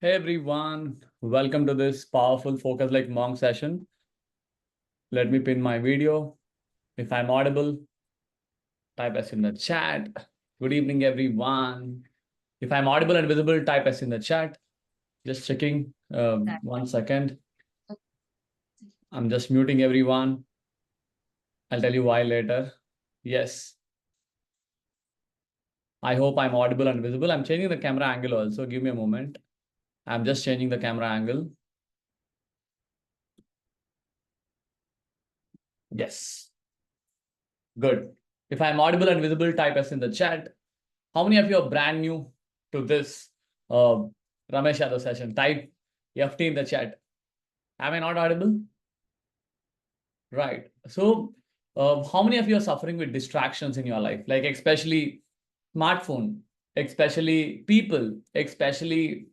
Hey everyone, welcome to this powerful Focus Like Monk session. Let me pin my video. If I'm audible, type S in the chat. Good evening, everyone. If I'm audible and visible, type S in the chat. Just checking. 1 second. I'm just muting everyone. I'll tell you why later. Yes. I hope I'm audible and visible. I'm changing the camera angle also. Give me a moment. I'm just changing the camera angle. Yes. Good. If I'm audible and visible, type S in the chat. How many of you are brand new to this uh, Ramesh Yadav session? Type FT in the chat. Am I not audible? Right. So, how many of you are suffering with distractions in your life? Like especially smartphone, especially people, especially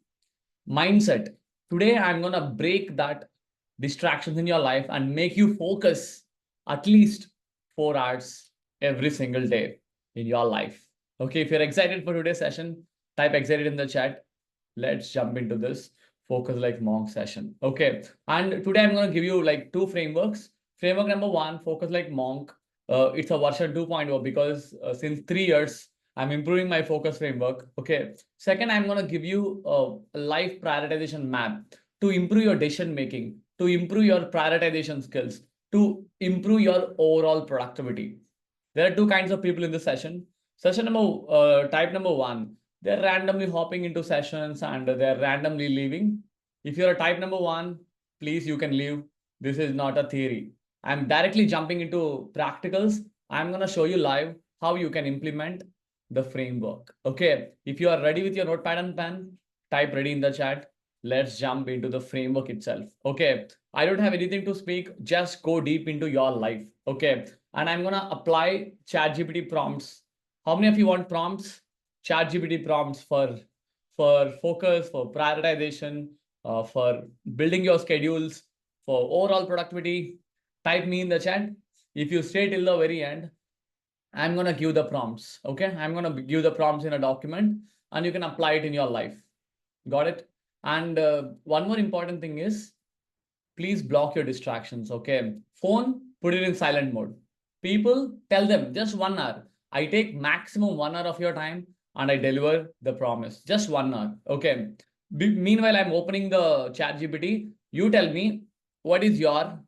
mindset. Today, I'm going to break that distractions in your life and make you focus at least 4 hours every single day in your life. Okay, if you're excited for today's session, type excited in the chat. Let's jump into this Focus Like Monk session. Okay, and today I'm going to give you like two frameworks. Framework number one, Focus Like Monk. It's a version 2.0 because since 3 years, I'm improving my focus framework. Okay. Second, I'm going to give you a life prioritization map to improve your decision making, to improve your prioritization skills, to improve your overall productivity. There are two kinds of people in this session. Type number one, they're randomly hopping into sessions and they're randomly leaving. If you're a type number one, please, you can leave. This is not a theory. I'm directly jumping into practicals. I'm going to show you live how you can implement the framework. Okay. If you are ready with your notepad and pen, type ready in the chat. Let's jump into the framework itself. Okay. I don't have anything to speak. Just go deep into your life. Okay. And I'm going to apply ChatGPT prompts. How many of you want prompts? ChatGPT prompts for focus, for prioritization, for building your schedules, for overall productivity. Type me in the chat. If you stay till the very end, I'm going to give the prompts. Okay. I'm going to give the prompts in a document and you can apply it in your life. Got it? And one more important thing is please block your distractions. Okay. Phone, put it in silent mode. People, tell them just 1 hour. I take maximum 1 hour of your time and I deliver the promise. Just 1 hour. Okay. Meanwhile, I'm opening the chat GPT. You tell me what is your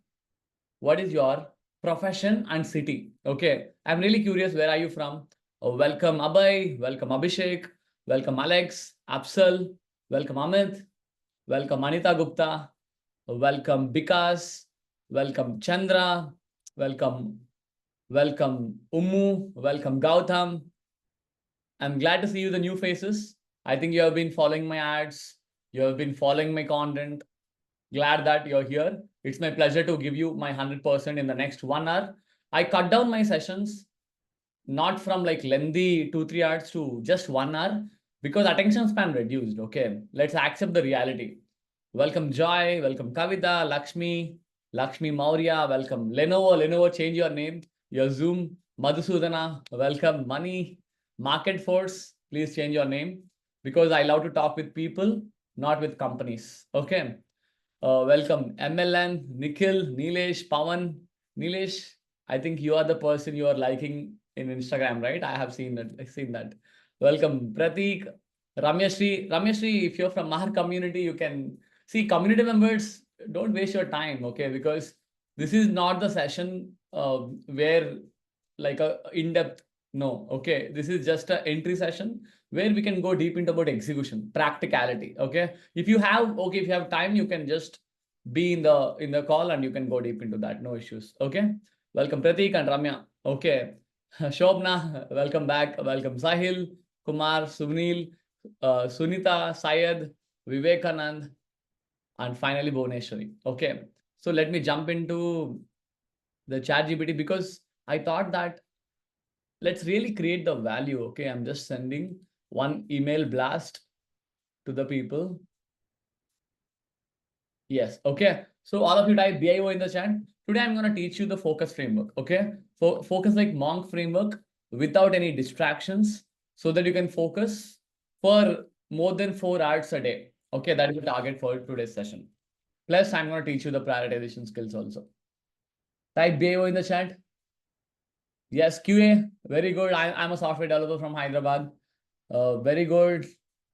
profession and city. Okay. I'm really curious. Where are you from? Welcome Abhay. Welcome Abhishek. Welcome Alex. Apsal. Welcome Amit. Welcome Anita Gupta. Welcome Bikas. Welcome Chandra. Welcome Ummu. Welcome Gautam. I'm glad to see you, the new faces. I think you have been following my ads. You have been following my content. Glad that you're here. It's my pleasure to give you my 100% in the next 1 hour. I cut down my sessions, not from like lengthy 2-3 hours to just 1 hour because attention span reduced. Okay, let's accept the reality. Welcome Joy, welcome Kavita, Lakshmi Maurya, welcome Lenovo, change your name, your Zoom, Madhusudana, welcome Money, Market Force, please change your name because I love to talk with people, not with companies. Okay. Welcome MLN, Nikhil, Nilesh, Pawan. Nilesh, I think you are the person you are liking in Instagram, right? I have seen that. I've seen that. Welcome Pratik, Ramyashri, if you're from our community, you can see community members. Don't waste your time, okay? Because this is not the session where like a in-depth. No, okay. This is just an entry session where we can go deep into about execution, practicality. Okay. If you have time, you can just be in the call and you can go deep into that. No issues. Okay. Welcome Pratik and Ramya. Okay. Shobna, welcome back. Welcome Sahil, Kumar, Sunil, Sunita, Syed, Vivekanand, and finally Bhuvneshwari. Okay. So let me jump into the chat GPT because I thought that let's really create the value. Okay. I'm just sending one email blast to the people. Yes. Okay. So all of you type BIO in the chat. Today I'm going to teach you the focus framework. Okay. Focus like monk framework without any distractions so that you can focus for more than 4 hours a day. Okay, that is the target for today's session. Plus, I'm going to teach you the prioritization skills also. Type BAO in the chat. Yes, QA. Very good. I'm a software developer from Hyderabad. Very good.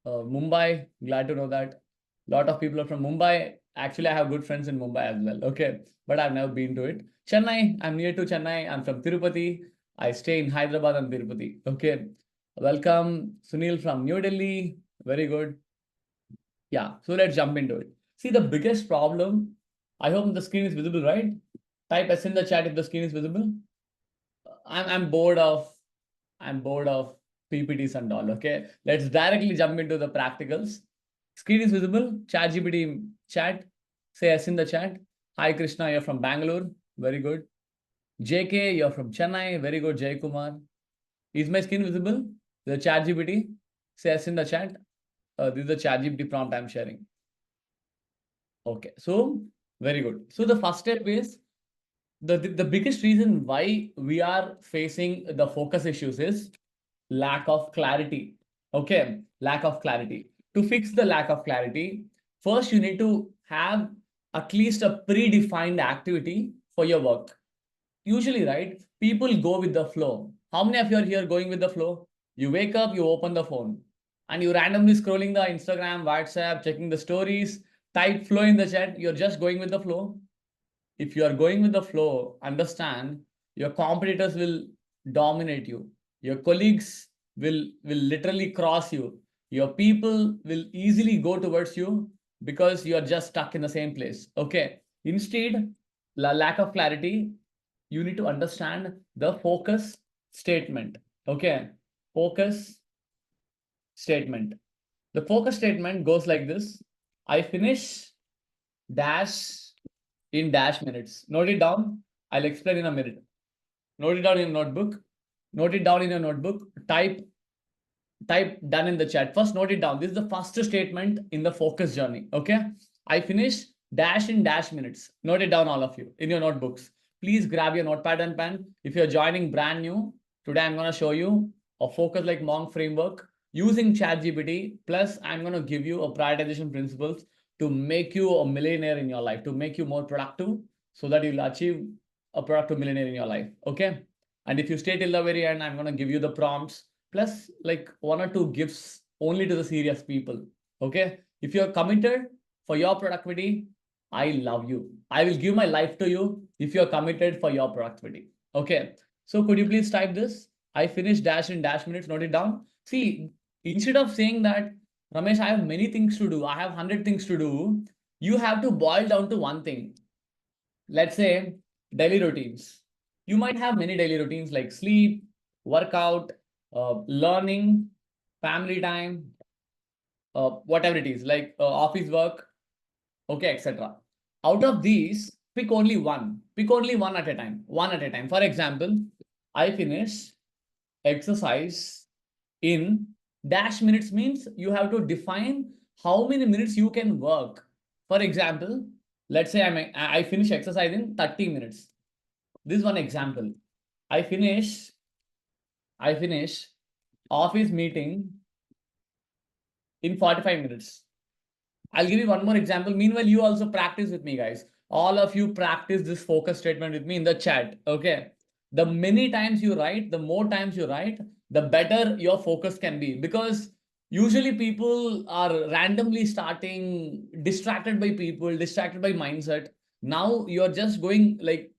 Mumbai. Glad to know that. A lot of people are from Mumbai. Actually, I have good friends in Mumbai as well. Okay. But I've never been to it. Chennai. I'm near to Chennai. I'm from Tirupati. I stay in Hyderabad and Tirupati. Okay. Welcome. Sunil from New Delhi. Very good. Yeah. So let's jump into it. See, the biggest problem. I hope the screen is visible, right? Type S in the chat if the screen is visible. I'm bored of PPTs and all. Okay, let's directly jump into the practicals. Screen is visible. ChatGPT chat. Say yes in the chat. Hi Krishna, you're from Bangalore. Very good. JK, you're from Chennai. Very good, Jay Kumar. Is my screen visible? The ChatGPT. Say yes in the chat. This is the ChatGPT prompt I'm sharing. Okay, so very good. So the first step is the biggest reason why we are facing the focus issues is lack of clarity. Okay, lack of clarity. To fix the lack of clarity, first you need to have at least a predefined activity for your work. Usually, right, people go with the flow. How many of you are here going with the flow? You wake up, you open the phone, and you randomly scrolling the Instagram, WhatsApp, checking the stories, type flow in the chat, you're just going with the flow. If you are going with the flow, understand your competitors will dominate you. Your colleagues will literally cross you. Your people will easily go towards you because you are just stuck in the same place. Okay. Instead, lack of clarity, you need to understand the focus statement. Okay. Focus statement. The focus statement goes like this. I finish dash in dash minutes. Note it down. I'll explain in a minute. Note it down in a notebook. Note it down in a notebook. Type done in the chat. First, note it down. This is the first statement in the focus journey. Okay. I finish dash in dash minutes. Note it down, all of you, in your notebooks. Please grab your notepad and pen. If you're joining brand new, today I'm going to show you a focus like monk framework using ChatGPT. Plus, I'm going to give you a prioritization principles to make you a millionaire in your life, to make you more productive so that you'll achieve a productive millionaire in your life. Okay. And if you stay till the very end, I'm going to give you the prompts plus like one or two gifts only to the serious people. Okay. If you're committed for your productivity, I love you. I will give my life to you if you're committed for your productivity. Okay. So could you please type this? I finished dash in dash minutes. Note it down. See, instead of saying that, Ramesh, I have many things to do, I have 100 things to do, you have to boil down to one thing. Let's say daily routines. You might have many daily routines like sleep, workout, learning, family time, whatever it is, like office work, okay, etc. Out of these, pick only one. Pick only one at a time. One at a time. For example, I finish exercise in dash minutes means you have to define how many minutes you can work. For example, let's say I finish exercise in 30 minutes. This is one example. I finish I finish office meeting in 45 minutes. I'll give you one more example. Meanwhile, you also practice with me, guys. All of you practice this focus statement with me in the chat. Okay. The many times you write, the more times you write, the better your focus can be. Because usually people are randomly starting, distracted by people, distracted by mindset. Now you're just going like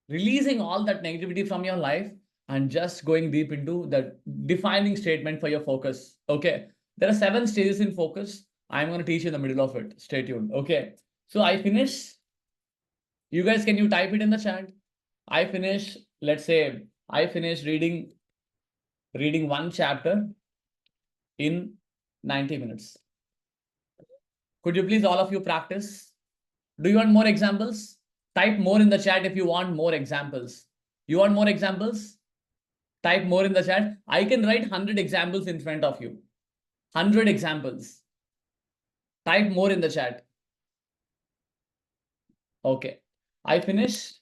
releasing all that negativity from your life and just going deep into the defining statement for your focus. Okay. There are 7 stages in focus. I'm going to teach you in the middle of it. Stay tuned. Okay. So I finish. You guys, can you type it in the chat? I finish, let's say, I finish reading one chapter in 90 minutes. Could you please, all of you, practice? Do you want more examples? Type more in the chat if you want more examples. You want more examples? Type more in the chat. I can write 100 examples in front of you. 100 examples. Type more in the chat. Okay. I finish.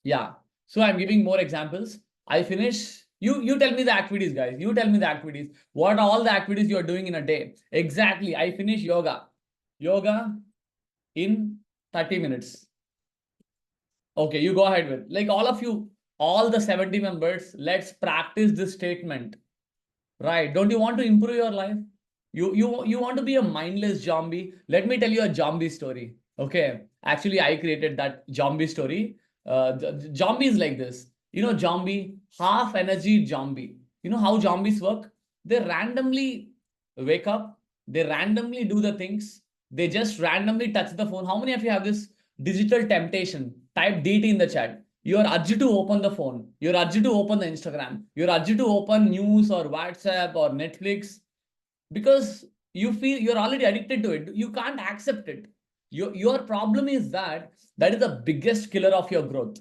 Yeah. So I'm giving more examples. I finish You tell me the activities, guys. You tell me the activities. What are all the activities you are doing in a day? Exactly. I finish yoga. Yoga in 30 minutes. Okay, you go ahead with. Like all of you, all the 70 members, let's practice this statement. Right. Don't you want to improve your life? You want to be a mindless zombie? Let me tell you a zombie story. Okay. Actually, I created that zombie story. The zombie is like this. You know, zombie, half energy zombie. You know how zombies work? They randomly wake up, they randomly do the things, they just randomly touch the phone. How many of you have this digital temptation? Type DT in the chat. You're urged to open the phone. You're urged to open the Instagram. You're urged to open news or WhatsApp or Netflix because you feel you're already addicted to it. You can't accept it. Your problem is that is the biggest killer of your growth.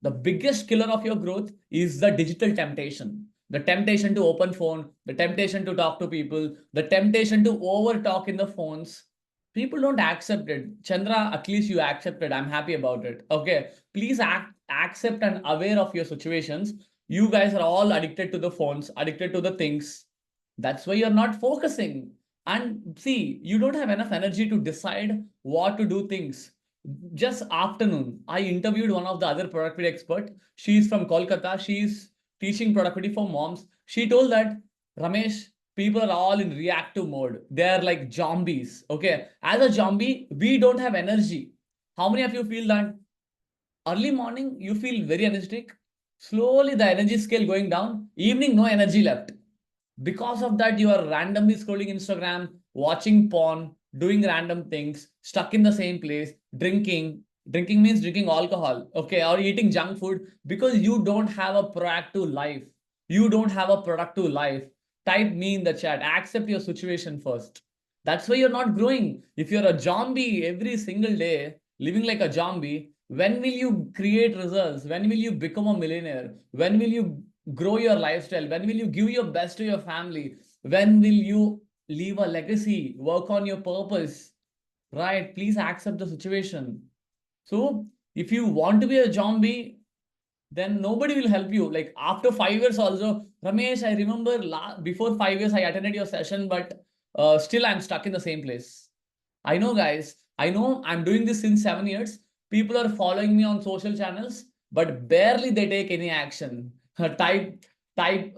The biggest killer of your growth is the digital temptation. The temptation to open phone, the temptation to talk to people, the temptation to over talk in the phones. People don't accept it. Chandra, at least you accepted. I'm happy about it. Okay. Please accept and aware of your situations. You guys are all addicted to the phones, addicted to the things. That's why you're not focusing. And see, you don't have enough energy to decide what to do things. Just afternoon, I interviewed one of the other productivity expert. She's from Kolkata. She's teaching productivity for moms. She told that, Ramesh, people are all in reactive mode. They're like zombies. Okay. As a zombie, we don't have energy. How many of you feel that? Early morning, you feel very energetic. Slowly, the energy scale going down. Evening, no energy left. Because of that, you are randomly scrolling Instagram, watching porn, doing random things, stuck in the same place, drinking means drinking alcohol, okay, or eating junk food because you don't have a proactive life. You don't have a productive life. Type me in the chat. Accept your situation first. That's why you're not growing. If you're a zombie every single day, living like a zombie, when will you create results? When will you become a millionaire? When will you grow your lifestyle? When will you give your best to your family? When will you leave a legacy? Work on your purpose, right? Please accept the situation. So if you want to be a zombie, then nobody will help you. Like after 5 years also, Ramesh, I remember before 5 years, I attended your session, but still I'm stuck in the same place. I know, guys. I know I'm doing this since 7 years. People are following me on social channels, but barely they take any action. type type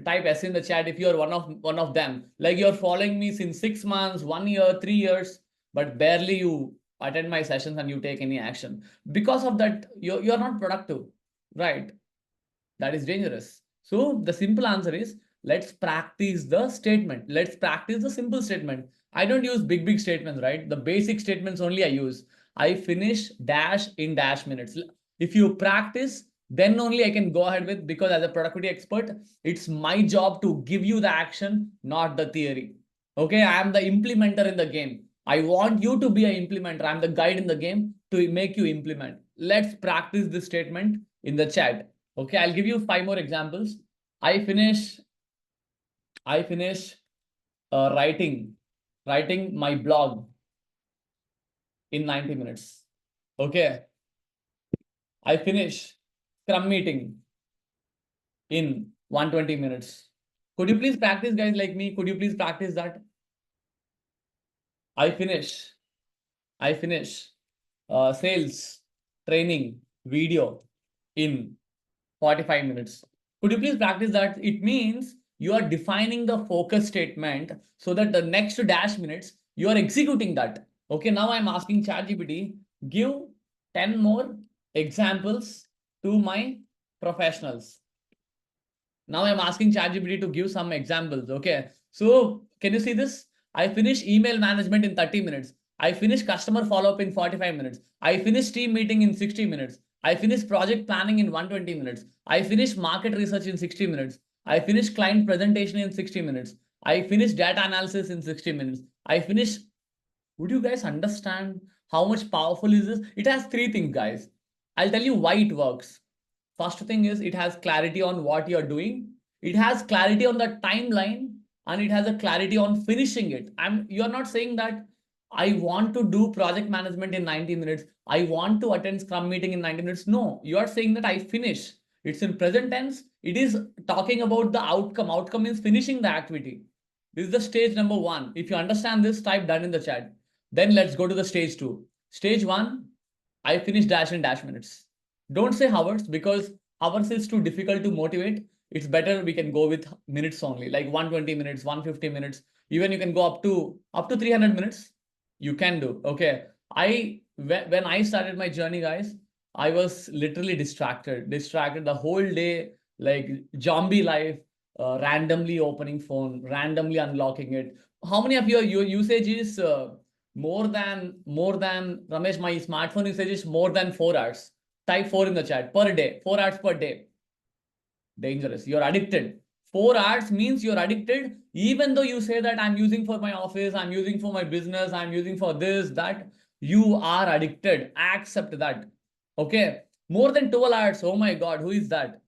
type S in the chat if you're one of them. Like you're following me since 6 months, 1 year, 3 years, but barely you attend my sessions and you take any action. Because of that, you're not productive, right? That is dangerous. So the simple answer is let's practice the statement. Let's practice the simple statement. I don't use big statements, right? The basic statements only I use. I finish dash in dash minutes. If you practice, then only I can go ahead with, because as a productivity expert, it's my job to give you the action, not the theory. Okay, I am the implementer in the game. I want you to be an implementer. I'm the guide in the game to make you implement. Let's practice this statement in the chat. Okay, I'll give you 5 more examples. I finish, I finish writing my blog in 90 minutes. Okay, I finish Scrum meeting in 120 minutes. Could you please practice, guys like me? Could you please practice that? I finish, I finish sales training video in 45 minutes. Could you please practice that? It means you are defining the focus statement so that the next dash minutes, you are executing that. Okay, now I'm asking ChatGPT, give 10 more examples to my professionals. Now I'm asking ChatGPT to give some examples. Okay, so can you see this? I finish email management in 30 minutes. I finish customer follow-up in 45 minutes. I finish team meeting in 60 minutes. I finish project planning in 120 minutes. I finish market research in 60 minutes. I finish client presentation in 60 minutes. I finish data analysis in 60 minutes. I finish. Would you guys understand how much powerful is this? It has three things, guys. I'll tell you why it works. First thing is it has clarity on what you're doing. It has clarity on the timeline, and it has a clarity on finishing it. You're not saying that I want to do project management in 90 minutes. I want to attend Scrum meeting in 90 minutes. No, you are saying that I finish. It's in present tense. It is talking about the outcome. Outcome means finishing the activity. This is the stage number one. If you understand this, type done in the chat. Then let's go to the stage two. Stage one, I finished dash in dash minutes. Don't say hours because hours is too difficult to motivate. It's better we can go with minutes only, like 120 minutes, 150 minutes. Even you can go up to 300 minutes. You can do. Okay. When I started my journey, guys, I was literally distracted the whole day, like zombie life, randomly opening phone, randomly unlocking it. How many of your usage is more than Ramesh? My smartphone usage is more than 4 hours. Type 4 in the chat per day. 4 hours per day. Dangerous. You're addicted. 4 hours means you're addicted. Even though you say that I'm using for my office, I'm using for my business, I'm using for this, that, you are addicted. Accept that. Okay. More than 12 hours. Oh my God. Who is that?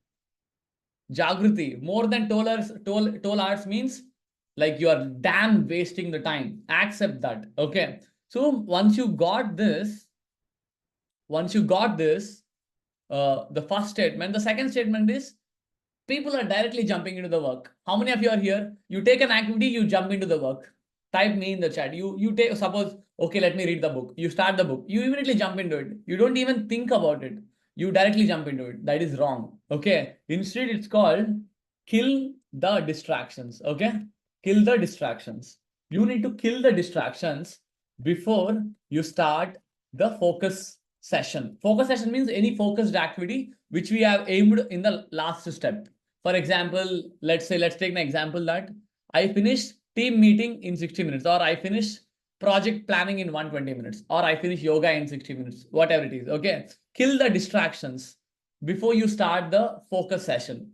Jagriti. More than 12 hours, 12 hours means like you are damn wasting the time. Accept that. Okay. So once you got this, the first statement, the second statement is people are directly jumping into the work. How many of you are here? You take an activity, you jump into the work. Type me in the chat. You take, suppose, okay, let me read the book. You start the book. You immediately jump into it. You don't even think about it. You directly jump into it. That is wrong. Okay. Instead, it's called kill the distractions. Okay. Kill the distractions. You need to kill the distractions before you start the focus session. Focus session means any focused activity which we have aimed in the last step. For example, let's take an example that I finished team meeting in 60 minutes, or I finish project planning in 120 minutes, or I finish yoga in 60 minutes, whatever it is. Okay. Kill the distractions before you start the focus session.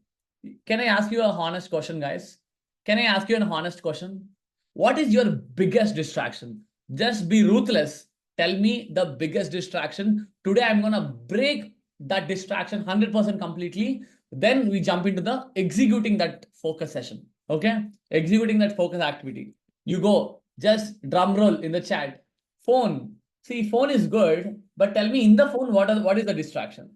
Can I ask you a honest question, guys? Can I ask you an honest question? What is your biggest distraction? Just be ruthless. Tell me the biggest distraction. Today, I'm going to break that distraction 100% completely. Then we jump into the executing that focus session. Okay. Executing that focus activity. You go, just drum roll in the chat. Phone. See, phone is good, but tell me in the phone, what is the distraction?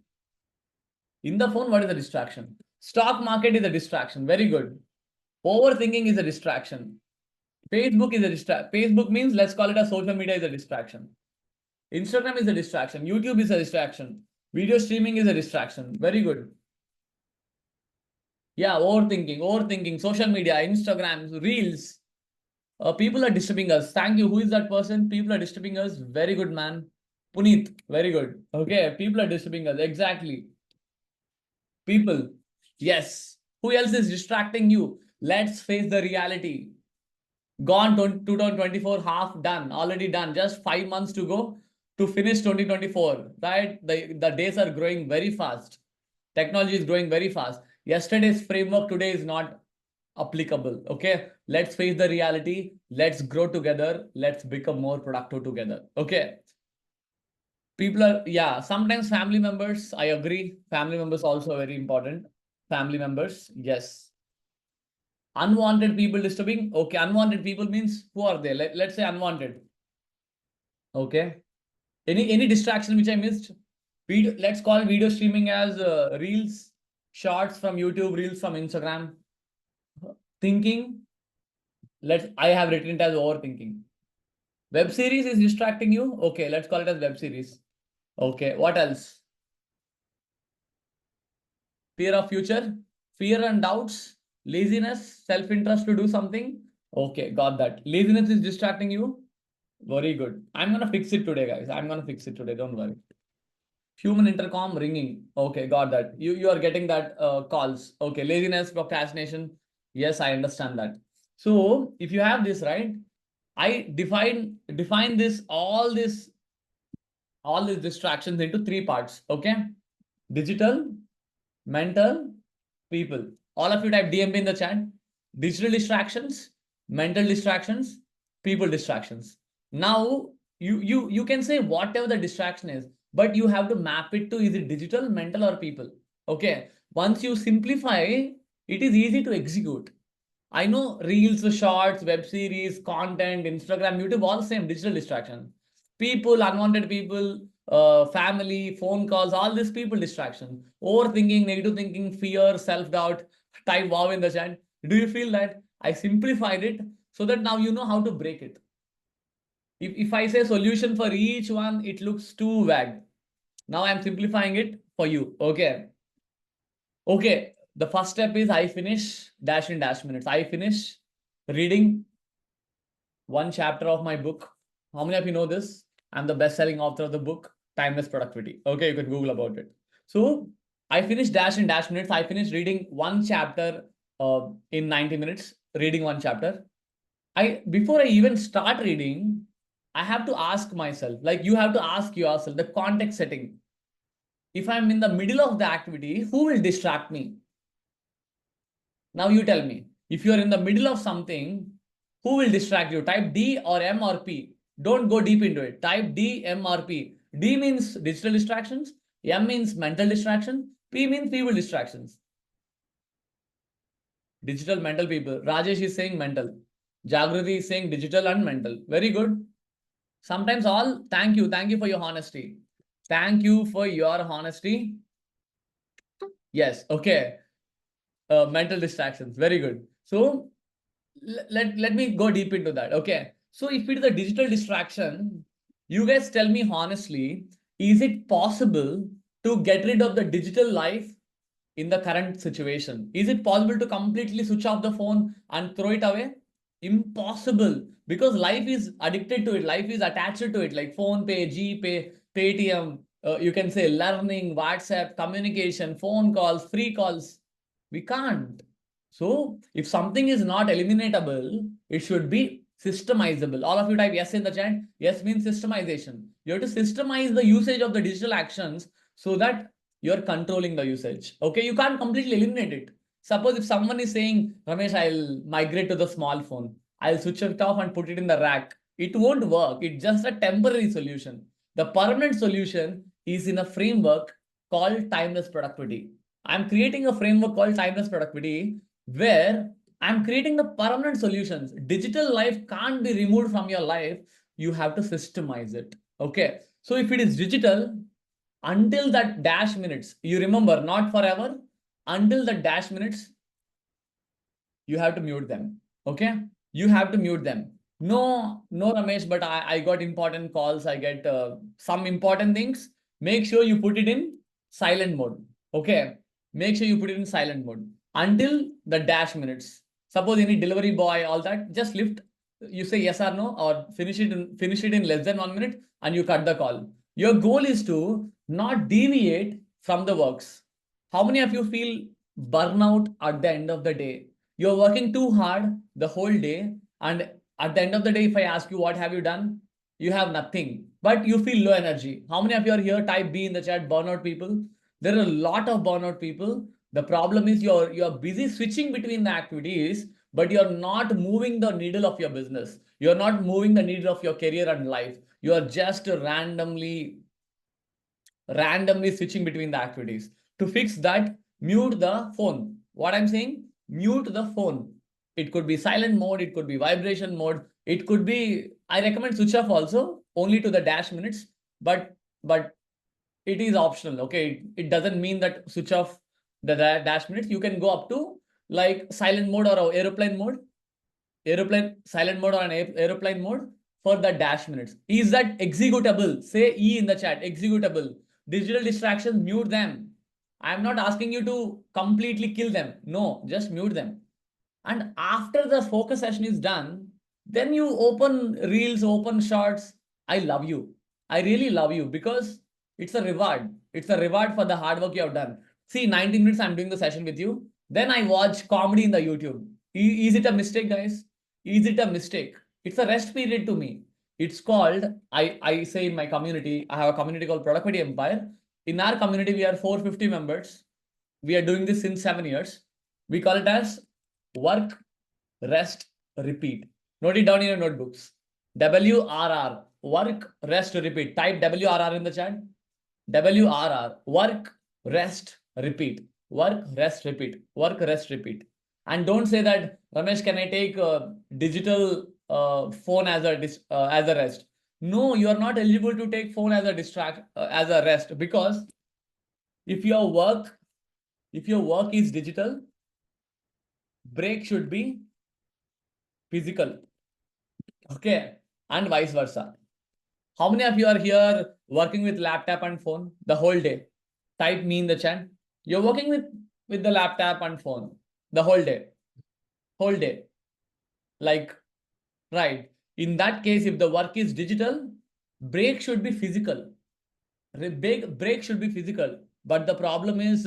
In the phone, what is the distraction? Stock market is a distraction. Very good. Overthinking is a distraction. Facebook is a distraction. Facebook means, let's call it a social media is a distraction. Instagram is a distraction. YouTube is a distraction. Video streaming is a distraction. Very good. Yeah, overthinking, social media, Instagram, reels. People are disturbing us. Thank you. Who is that person? People are disturbing us. Very good, man. Puneet, very good. Okay, people are disturbing us. Exactly. People. Yes. Who else is distracting you? Let's face the reality. Gone 2024, half done, already done. Just 5 months to go to finish 2024, right? The days are growing very fast. Technology is growing very fast. Yesterday's framework today is not applicable. Okay. Let's face the reality. Let's grow together. Let's become more productive together. Okay. People are, yeah, sometimes family members, I agree. Family members also very important. Family members, yes. Unwanted people disturbing. Okay, unwanted people means who are they? Let's say unwanted. Okay. Any distraction which I missed? Let's call video streaming as reels, shorts from YouTube, reels from Instagram. Thinking. I have written it as overthinking. Web series is distracting you. Okay, let's call it as web series. Okay, what else? Fear of future, fear and doubts, laziness, self-interest to do something. Okay, got that. Laziness is distracting you. Very good. I'm going to fix it today, guys. I'm going to fix it today. Don't worry. Human intercom ringing. Okay, got that. You are getting that calls. Okay, laziness, procrastination. Yes, I understand that. So if you have this, right, I define this all these distractions into three parts. Okay, digital, mental, people. All of you type DMP in the chat. Digital distractions, mental distractions, people distractions. Now you can say whatever the distraction is, but you have to map it to, is it digital, mental, or people? Okay. Once you simplify, it is easy to execute. I know reels, shorts, web series, content, Instagram, YouTube, all same digital distraction. People, unwanted people, family, phone calls, all these people distraction, overthinking, negative thinking, fear, self-doubt. Type wow in the chat. Do you feel that? I simplified it so that now you know how to break it. If I say solution for each one, it looks too vague. Now I'm simplifying it for you. Okay. Okay. The first step is I finish dash in dash minutes. I finish reading one chapter of my book. How many of you know this? I'm the best-selling author of the book, Timeless Productivity. Okay, you can Google about it. So I finished dash in dash minutes. I finished reading one chapter in 90 minutes, reading one chapter. Before I even start reading, I have to ask myself, like you have to ask yourself, the context setting. If I'm in the middle of the activity, who will distract me? Now you tell me, if you're in the middle of something, who will distract you? Type D or M or P. Don't go deep into it. Type D, M or P. D means digital distractions. M means mental distraction. P means people distractions. Digital, mental, people. Rajesh is saying mental. Jagrati is saying digital and mental. Very good. Sometimes all, thank you. Thank you for your honesty. Thank you for your honesty. Yes, okay. Mental distractions. Very good. So let me go deep into that. Okay. So if it is a digital distraction, you guys tell me honestly, is it possible to get rid of the digital life in the current situation? Is it possible to completely switch off the phone and throw it away? Impossible, because life is addicted to it. Life is attached to it, like phone pay, GPay, Paytm. You can say learning, WhatsApp, communication, phone calls, free calls. We can't. So if something is not eliminatable, it should be systemizable. All of you type yes in the chat. Yes means systemization. You have to systemize the usage of the digital actions so that you're controlling the usage. Okay, you can't completely eliminate it. Suppose if someone is saying, Ramesh, I'll migrate to the small phone. I'll switch it off and put it in the rack. It won't work. It's just a temporary solution. The permanent solution is in a framework called timeless productivity. I'm creating a framework called timeless productivity where I'm creating the permanent solutions. Digital life can't be removed from your life. You have to systemize it. Okay. So if it is digital, until that dash minutes, you remember, not forever, until the dash minutes, you have to mute them. Okay. You have to mute them. No, Ramesh, but I got important calls. I get some important things. Make sure you put it in silent mode. Okay. Make sure you put it in silent mode until the dash minutes. Suppose any delivery boy, all that, just lift. You say yes or no, or finish it in less than 1 minute, and you cut the call. Your goal is to not deviate from the works. How many of you feel burnout at the end of the day? You're working too hard the whole day, and at the end of the day, if I ask you what have you done, you have nothing, but you feel low energy. How many of you are here? Type B in the chat, burnout people. There are a lot of burnout people. The problem is you're busy switching between the activities, but you're not moving the needle of your business. You're not moving the needle of your career and life. You are just randomly switching between the activities. To fix that, mute the phone. What I'm saying, mute the phone. It could be silent mode, it could be vibration mode, it could be, I recommend switch off also, only to the dash minutes, but it is optional. Okay, it doesn't mean that switch off the dash minutes. You can go up to like silent mode or aeroplane mode, silent mode or an aeroplane mode for the dash minutes. Is that executable? Say E in the chat, executable. Digital distractions, mute them. I'm not asking you to completely kill them. No, just mute them. And after the focus session is done, then you open reels, open shorts. I love you. I really love you because it's a reward. It's a reward for the hard work you have done. See, 19 minutes I'm doing the session with you. Then I watch comedy in the YouTube. Is it a mistake, guys? Is it a mistake? It's a rest period to me. It's called, I say in my community, I have a community called Productivity Empire. In our community, we are 450 members. We are doing this since 7 years. We call it as work, rest, repeat. Note it down in your notebooks. WRR, work, rest, repeat. Type WRR in the chat. WRR, work, rest, repeat. Work, rest, repeat. Work, rest, repeat. And don't say that, Ramesh, can I take digital phone as a rest? No, you are not eligible to take phone as a as a rest, because if your work is digital, break should be physical. Okay, and vice versa. How many of you are here working with laptop and phone the whole day? Type me in the chat. You're working with the laptop and phone the whole day. Like, right. In that case, if the work is digital, break should be physical. Break should be physical. But the problem is,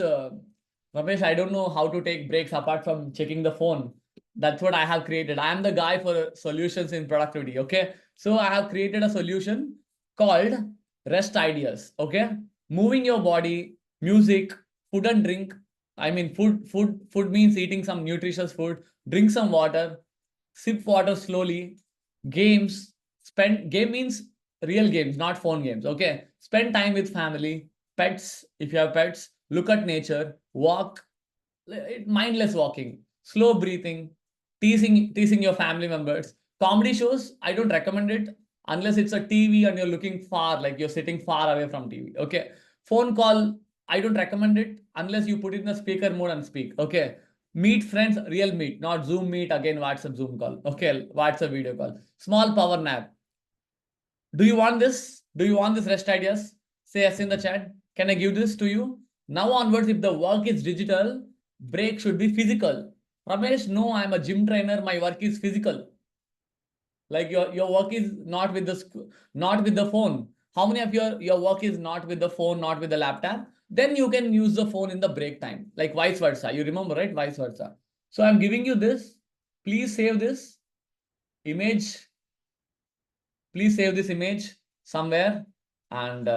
Ramesh, I don't know how to take breaks apart from checking the phone. That's what I have created. I am the guy for solutions in productivity. Okay. So I have created a solution called rest ideas. Okay. Moving your body, music, food and drink. I mean, food means eating some nutritious food, drink some water, sip water slowly, games, game means real games, not phone games. Okay. Spend time with family, pets, if you have pets, look at nature, walk, mindless walking, slow breathing, teasing your family members. Comedy shows, I don't recommend it unless it's a TV and you're looking far, like you're sitting far away from TV. Okay. Phone call, I don't recommend it unless you put it in the speaker mode and speak. Okay. Meet friends, real meet, not Zoom meet, again WhatsApp Zoom call. Okay, WhatsApp video call. Small power nap. Do you want this? Do you want this rest ideas? Say yes in the chat. Can I give this to you? Now onwards, if the work is digital, break should be physical. Ramesh, no, I'm a gym trainer. My work is physical. Like your work is not with not with the phone. How many of your work is not with the phone, not with the laptop? Then you can use the phone in the break time, like vice versa. You remember, right? Vice versa. So I'm giving you this. Please save this image. Please save this image somewhere. And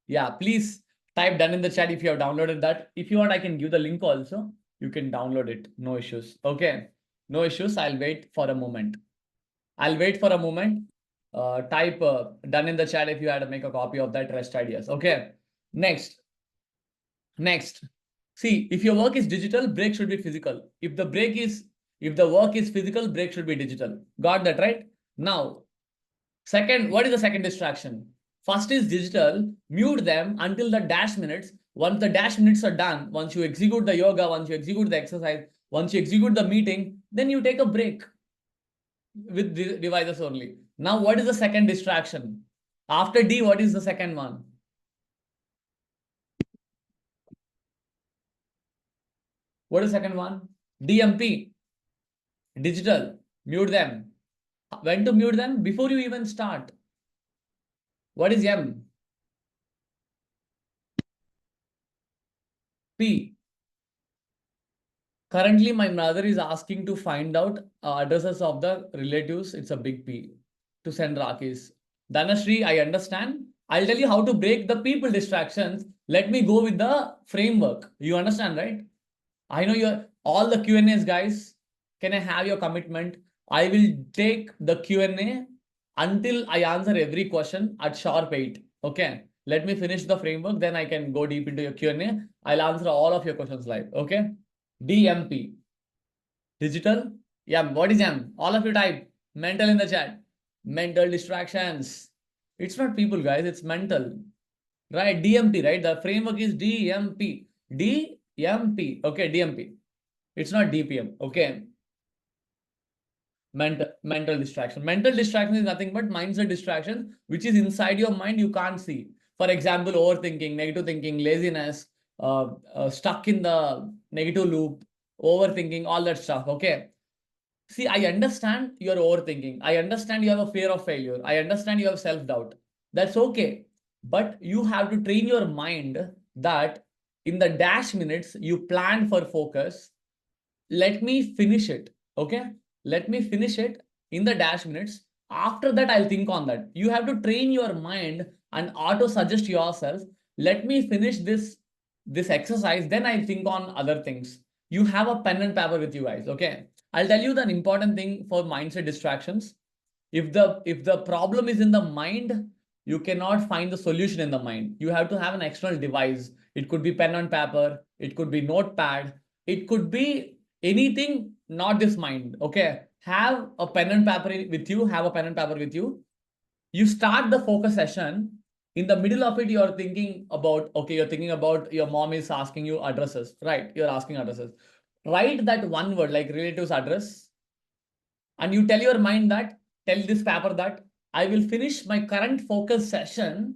yeah, please type done in the chat if you have downloaded that. If you want, I can give the link also. You can download it. No issues. Okay. No issues. I'll wait for a moment. I'll wait for a moment. Type done in the chat if you had to make a copy of that rest ideas. Okay. Next. Next. See, if your work is digital, break should be physical. If the work is physical, break should be digital. Got that right? Now, second, what is the second distraction? First is digital, mute them until the dash minutes. Once the dash minutes are done, once you execute the yoga, once you execute the exercise, once you execute the meeting, then you take a break with the devices only. Now, what is the second distraction? After D, what is the second one? What is the second one? DMP, digital, mute them. When to mute them? Before you even start. What is M? P. Currently, my mother is asking to find out addresses of the relatives. It's a big P to send Rakis. Dhanashree, I understand. I'll tell you how to break the people distractions. Let me go with the framework. You understand, right? I know you're all the Q&As, guys. Can I have your commitment? I will take the Q&A until I answer every question at sharp 8. Okay. Let me finish the framework. Then I can go deep into your Q&A. I'll answer all of your questions live. Okay. DMP. Digital. Yeah. What is M? All of you type mental in the chat. Mental distractions. It's not people, guys. It's mental. Right. DMP, right? The framework is DMP. DMP. Okay. DMP. It's not DPM. Okay. Mental distraction. Mental distraction is nothing but mindset distraction, which is inside your mind you can't see. For example, overthinking, negative thinking, laziness, stuck in the negative loop, overthinking, all that stuff. Okay. See, I understand you're overthinking. I understand you have a fear of failure. I understand you have self-doubt. That's okay. But you have to train your mind that in the dash minutes you planned for focus, let me finish it. Okay. Let me finish it in the dash minutes. After that, I'll think on that. You have to train your mind and auto suggest yourself, let me finish this exercise, then I think on other things. You have a pen and paper with you guys. Okay. I'll tell you the important thing for mindset distractions. If the problem is in the mind, you cannot find the solution in the mind. You have to have an external device. It could be pen and paper, it could be notepad, it could be anything, not this mind. Okay. Have a pen and paper with you. Have a pen and paper with you. You start the focus session. In the middle of it, you're thinking about, okay, you're thinking about your mom is asking you addresses, right? You're asking addresses. Write that one word like relatives address, and you tell your mind that, tell this paper that I will finish my current focus session.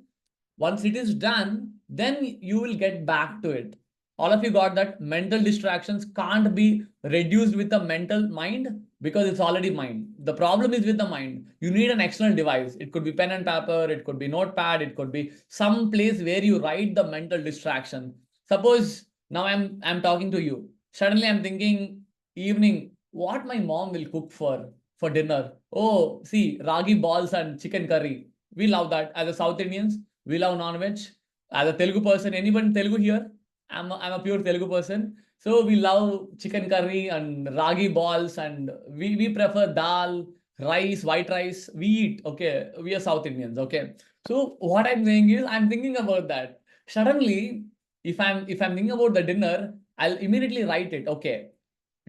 Once it is done, then you will get back to it. All of you got that? Mental distractions can't be reduced with the mental mind because it's already mind. The problem is with the mind. You need an external device. It could be pen and paper, it could be notepad, it could be some place where you write the mental distraction. Suppose now I'm talking to you. Suddenly I'm thinking evening, what my mom will cook for dinner. Oh, see, ragi balls and chicken curry. We love that. As a South Indians, we love non-veg. As a Telugu person, anyone Telugu here? I'm a pure Telugu person. So we love chicken curry and ragi balls, and we prefer dal, rice, white rice. We eat, okay. We are South Indians, okay. So what I'm saying is I'm thinking about that. Suddenly, if I'm thinking about the dinner, I'll immediately write it. Okay,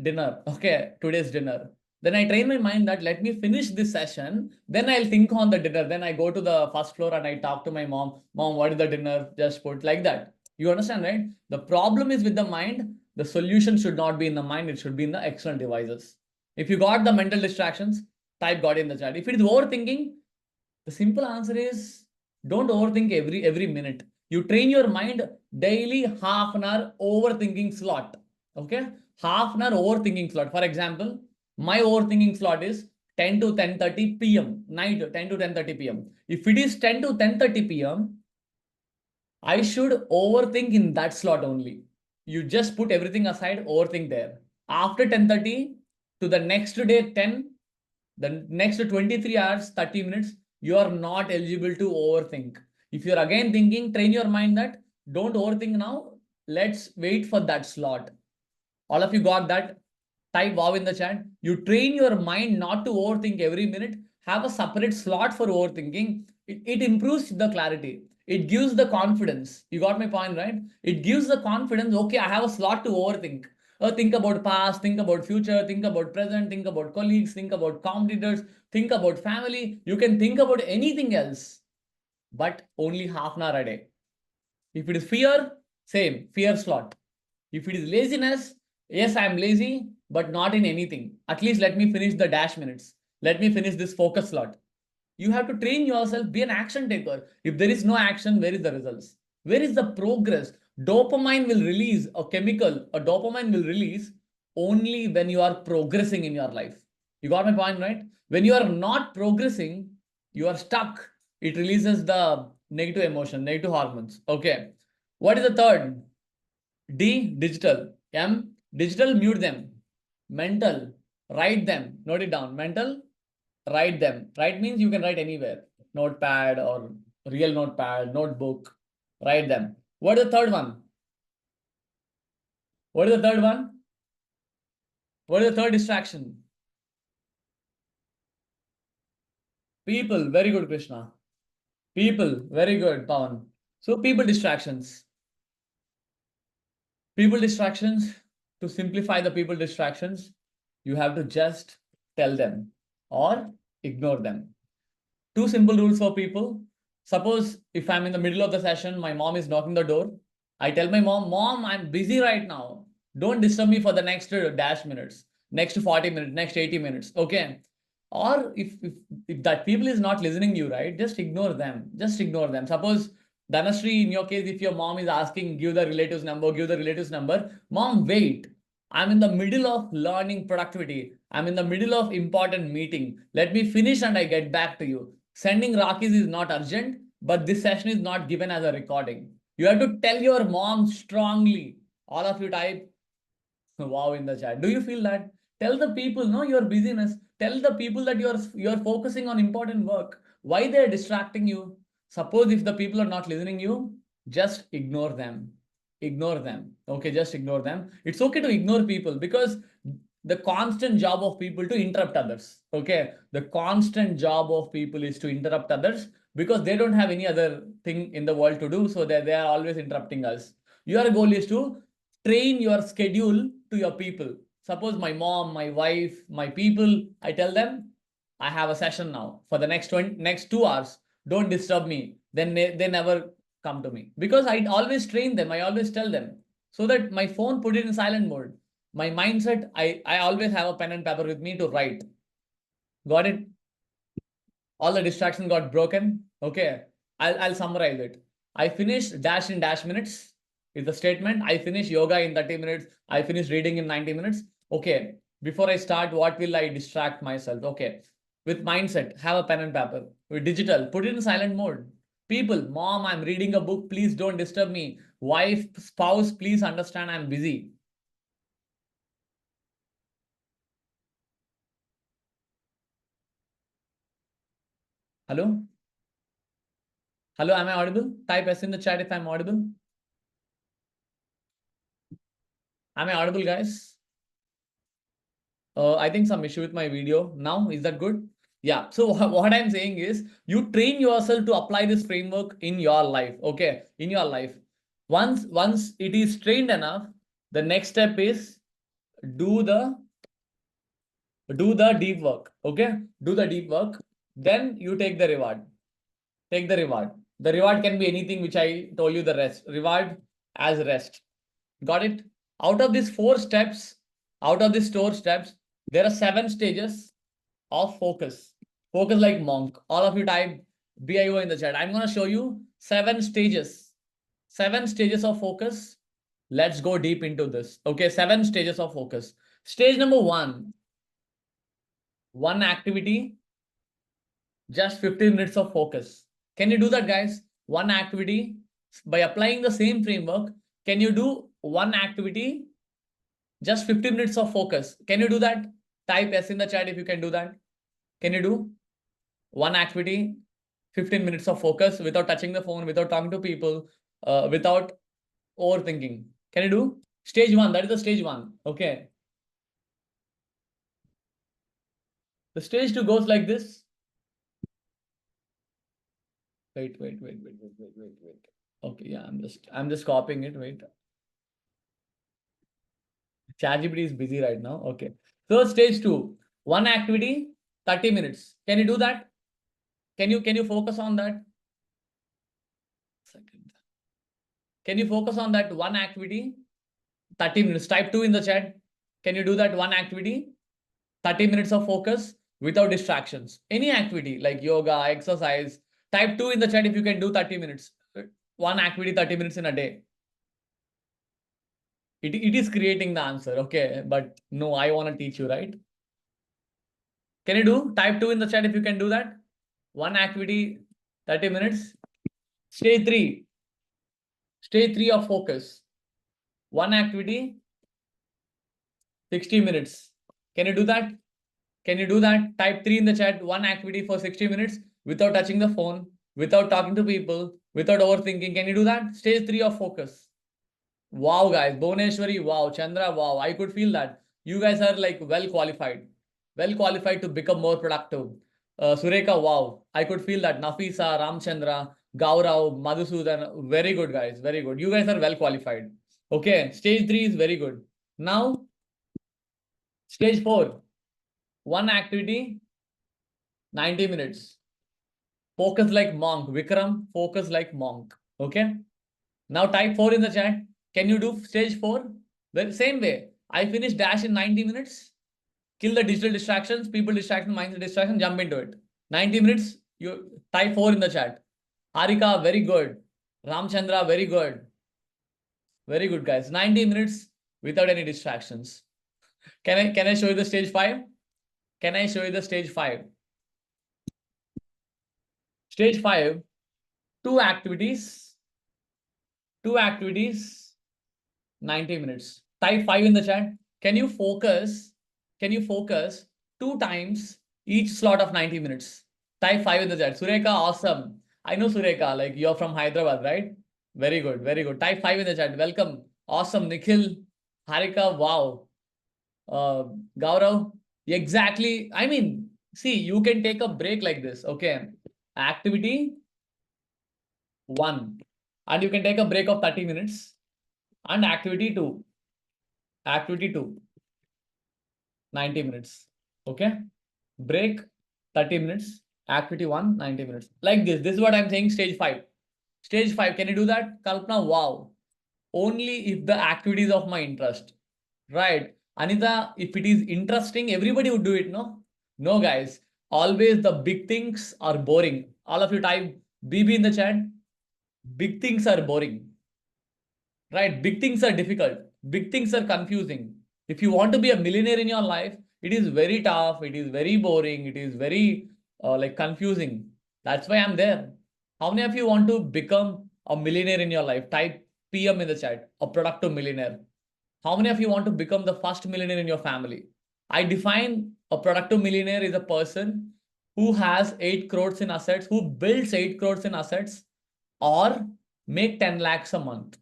dinner. Okay, today's dinner. Then I train my mind that let me finish this session. Then I'll think on the dinner. Then I go to the first floor and I talk to my mom. Mom, what is the dinner? Just put like that. You understand, right? The problem is with the mind. The solution should not be in the mind. It should be in the external devices. If you got the mental distractions, type got in the chat. If it is overthinking, the simple answer is don't overthink every minute. You train your mind daily half an hour overthinking slot. Okay? Half an hour overthinking slot. For example, my overthinking slot is 10 to 10:30 p.m. Night 10 to 10:30 p.m. If it is 10 to 10:30 p.m., I should overthink in that slot only. You just put everything aside, overthink there. After 10:30 to the next day 10, the next 23 hours, 30 minutes, you are not eligible to overthink. If you're again thinking, train your mind that don't overthink now. Let's wait for that slot. All of you got that? Type wow in the chat. You train your mind not to overthink every minute. Have a separate slot for overthinking. It improves the clarity. It gives the confidence. You got my point, right? It gives the confidence. Okay, I have a slot to overthink. Think about past, think about future, think about present, think about colleagues, think about competitors, think about family. You can think about anything else, but only half an hour a day. If it is fear, same, fear slot. If it is laziness, yes, I am lazy, but not in anything. At least let me finish the dash minutes. Let me finish this focus slot. You have to train yourself, be an action taker. If there is no action, where is the results? Where is the progress? Dopamine will release a chemical, a dopamine will release only when you are progressing in your life. You got my point, right? When you are not progressing, you are stuck. It releases the negative emotion, negative hormones. Okay. What is the third? D, digital. M, digital, mute them. Mental, write them. Note it down. Mental, write them. Write means you can write anywhere. Notepad or real notepad, notebook. Write them. What is the third one? What is the third one? What is the third distraction? People. Very good, Krishna. People. Very good, Pawan. So people distractions. People distractions. To simplify the people distractions, you have to just tell them or ignore them. Two simple rules for people. Suppose if I'm in the middle of the session, my mom is knocking the door. I tell my mom, Mom, I'm busy right now. Don't disturb me for the next dash minutes, next 40 minutes, next 80 minutes. Okay. Or if that people is not listening to you, right? Just ignore them. Just ignore them. Suppose Dhanashree, in your case, if your mom is asking, give the relatives number, give the relatives number. Mom, wait. I'm in the middle of learning productivity. I'm in the middle of important meeting. Let me finish and I get back to you. Sending Rockies is not urgent, but this session is not given as a recording. You have to tell your mom strongly. All of you type wow in the chat. Do you feel that? Tell the people, no, your busyness. Tell the people that you're focusing on important work. Why they're distracting you? Suppose if the people are not listening you, just ignore them. Ignore them. Okay, just ignore them. It's okay to ignore people because the constant job of people to interrupt others. Okay, the constant job of people is to interrupt others because they don't have any other thing in the world to do. So they are always interrupting us. Your goal is to train your schedule to your people. Suppose my mom, my wife, my people, I tell them, I have a session now for the next 2 hours. Don't disturb me. Then they never come to me because I always train them. I always tell them so that my phone put it in silent mode. My mindset, I always have a pen and paper with me to write. Got it? All the distractions got broken. Okay. I'll summarize it. I finished dash in dash minutes is the statement. I finish yoga in 30 minutes. I finish reading in 90 minutes. Okay. Before I start, what will I distract myself? Okay. With mindset, have a pen and paper. With digital, put it in silent mode. People, mom, I'm reading a book. Please don't disturb me. Wife, spouse, please understand I'm busy. Hello? Hello, am I audible? Type S in the chat if I'm audible. Am I audible, guys? I think some issue with my video now. Is that good? Yeah. So what I'm saying is you train yourself to apply this framework in your life. Okay. In your life. Once it is trained enough, the next step is do the do the deep work. Okay. Do the deep work. Then you take the reward. Take the reward. The reward can be anything which I told you the rest. Reward as rest. Got it? Out of these 4 steps, out of these 4 steps, there are 7 stages of focus. Focus like monk. All of you type BIO in the chat. I'm going to show you 7 stages. 7 stages of focus. Let's go deep into this. Okay, 7 stages of focus. Stage number one activity, just 15 minutes of focus. Can you do that, guys? One activity by applying the same framework. Can you do one activity? Just 15 minutes of focus. Can you do that? Type S in the chat if you can do that. Can you do one activity, 15 minutes of focus without touching the phone, without talking to people, without overthinking? Can you do? Stage one, that is the stage one. Okay. The stage two goes like this. Wait. Okay, yeah, I'm just copying it. Wait. ChatGPT is busy right now. Okay. So stage two, one activity, 30 minutes. Can you do that? Can you focus on that? Second. Can you focus on that one activity? 30 minutes. Type 2 in the chat. Can you do that one activity? 30 minutes of focus without distractions. Any activity like yoga, exercise. Type 2 in the chat if you can do 30 minutes. One activity, 30 minutes in a day. It is creating the answer. Okay. But no, I want to teach you, right? Can you do? Type 2 in the chat if you can do that. One activity, 30 minutes. Stage 3. Stage 3 of focus. One activity, 60 minutes. Can you do that? Can you do that? Type 3 in the chat. One activity for 60 minutes without touching the phone, without talking to people, without overthinking. Can you do that? Stage 3 of focus. Wow, guys. Bhuvneshwari, wow. Chandra, wow. I could feel that. You guys are like well qualified. Well qualified to become more productive. Sureka, wow. I could feel that. Nafisa, Ramchandra, Gaurav, Madhusudan. Very good, guys. Very good. You guys are well qualified. Okay. Stage 3 is very good. Now, stage 4. One activity, 90 minutes. Focus like monk. Vikram, focus like monk. Okay. Now type 4 in the chat. Can you do stage 4? Well, same way. I finish dash in 90 minutes. Kill the digital distractions, people distraction, mindset distraction, jump into it. 90 minutes, you type 4 in the chat. Harika, very good. Ramchandra, very good. Very good, guys. 90 minutes without any distractions. Can I show you the stage 5? Can I show you the stage 5? Stage 5, two activities, 90 minutes. Type 5 in the chat. Can you focus? Can you focus 2 times each slot of 90 minutes? Type 5 in the chat. Sureka, awesome. I know Sureka, like you're from Hyderabad, right? Very good, very good. Type 5 in the chat. Welcome. Awesome. Nikhil, Harika, wow. Gaurav, exactly. I mean, see, you can take a break like this. Okay. Activity 1. And you can take a break of 30 minutes. And activity 2. Activity 2. 90 minutes. Okay. Break 30 minutes. Activity 1, 90 minutes. Like this. This is what I'm saying. Stage 5. Stage 5. Can you do that? Kalpana, wow. Only if the activity is of my interest. Right. Anita, if it is interesting, everybody would do it, no? No, guys. Always the big things are boring. All of you type BB in the chat. Big things are boring. Right? Big things are difficult. Big things are confusing. If you want to be a millionaire in your life, it is very tough. It is very boring. It is very like confusing. That's why I'm there. How many of you want to become a millionaire in your life? Type PM in the chat, a productive millionaire. How many of you want to become the first millionaire in your family? I define a productive millionaire is a person who has 8 crores in assets, who builds 8 crores in assets, or make 10 lakhs a month,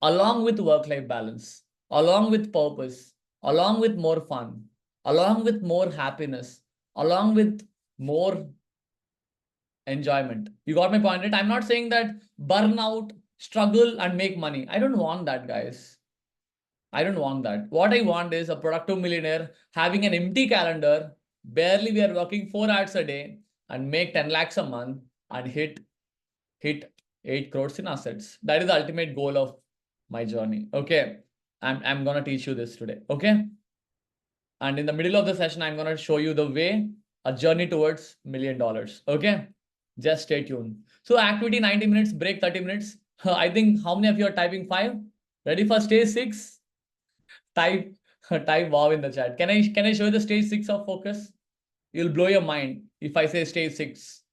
along with work-life balance, along with purpose, along with more fun, along with more happiness, along with more enjoyment. You got my point, right? I'm not saying that burn out, struggle, and make money. I don't want that, guys. I don't want that. What I want is a productive millionaire having an empty calendar. Barely we are working 4 hours a day and make 10 lakhs a month and hit 8 crores in assets. That is the ultimate goal of my journey. Okay. I'm gonna teach you this today. Okay. And in the middle of the session, I'm gonna show you the way, a journey towards $1 million. Okay. Just stay tuned. So activity 90 minutes, break 30 minutes. I think how many of you are typing 5? Ready for stage 6? Type type wow in the chat. Can I show you the stage 6 of focus? You'll blow your mind if I say stage 6.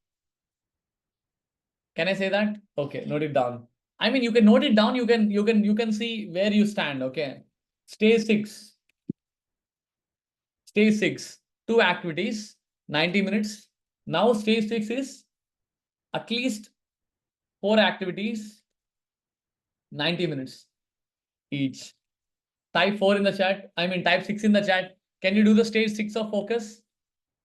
Can I say that? Okay, note it down. I mean, you can note it down. You can see where you stand. Okay. Stage 6. Stage 6. 2 activities, 90 minutes. Now stage 6 is at least 4 activities, 90 minutes each. Type 4 in the chat. I mean, type 6 in the chat. Can you do the stage 6 of focus?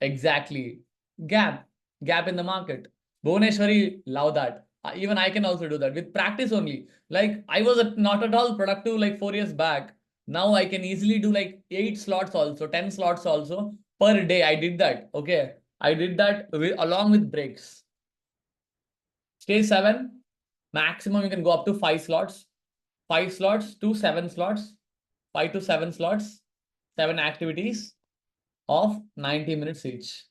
Exactly. Gap in the market. Bhuvaneshwari, love that. Even I can also do that with practice only. Like I was not at all productive like 4 years back. Now I can easily do like 8 slots also, 10 slots also per day. I did that. Okay. I did that along with breaks. Stage 7, maximum you can go up to 5 slots. 5 slots to 7 slots. 5 to 7 slots. 7 activities of 90 minutes each.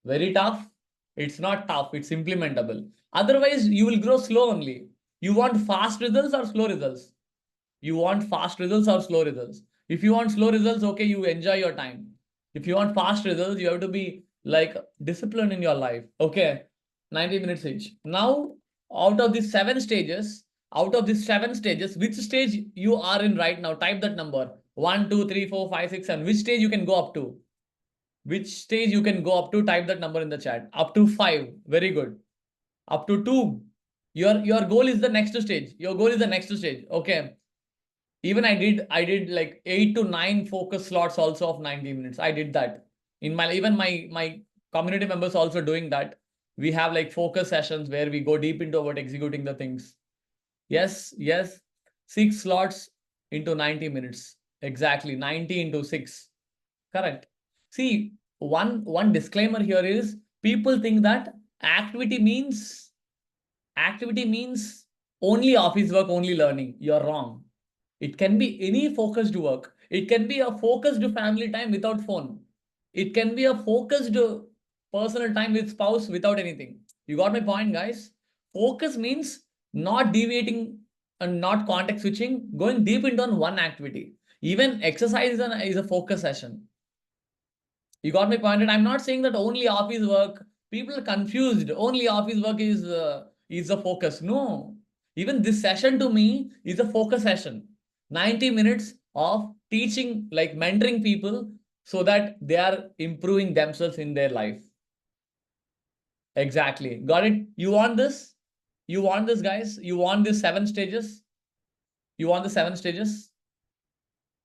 Very tough. It's not tough. It's implementable. Otherwise, you will grow slow only. You want fast results or slow results? You want fast results or slow results? If you want slow results, okay, you enjoy your time. If you want fast results, you have to be like disciplined in your life. Okay, 90 minutes each. Now, out of these 7 stages, which stage you are in right now? Type that number. 1, 2, 3, 4, 5, 6, 7. Which stage you can go up to? Which stage you can go up to? Type that number in the chat. Up to 5. Very good. Up to 2. Your goal is the next stage. Your goal is the next stage. Okay. Even I did like 8 to 9 focus slots also of 90 minutes. I did that. In my even my community members also doing that. We have like focus sessions where we go deep into about executing the things. Yes, yes. 6 slots into 90 minutes. Exactly. 90 into 6. Correct. See, one disclaimer here is people think that activity means only office work, only learning. You're wrong. It can be any focused work. It can be a focused family time without phone. It can be a focused personal time with spouse without anything. You got my point, guys? Focus means not deviating and not context switching, going deep into one activity. Even exercise is a focus session. You got my point. And I'm not saying that only office work. People are confused. Only office work is the focus. No, even this session to me is a focus session. 90 minutes of teaching, like mentoring people, so that they are improving themselves in their life. Exactly. Got it. You want this? You want this, guys? You want these 7 stages? You want the 7 stages?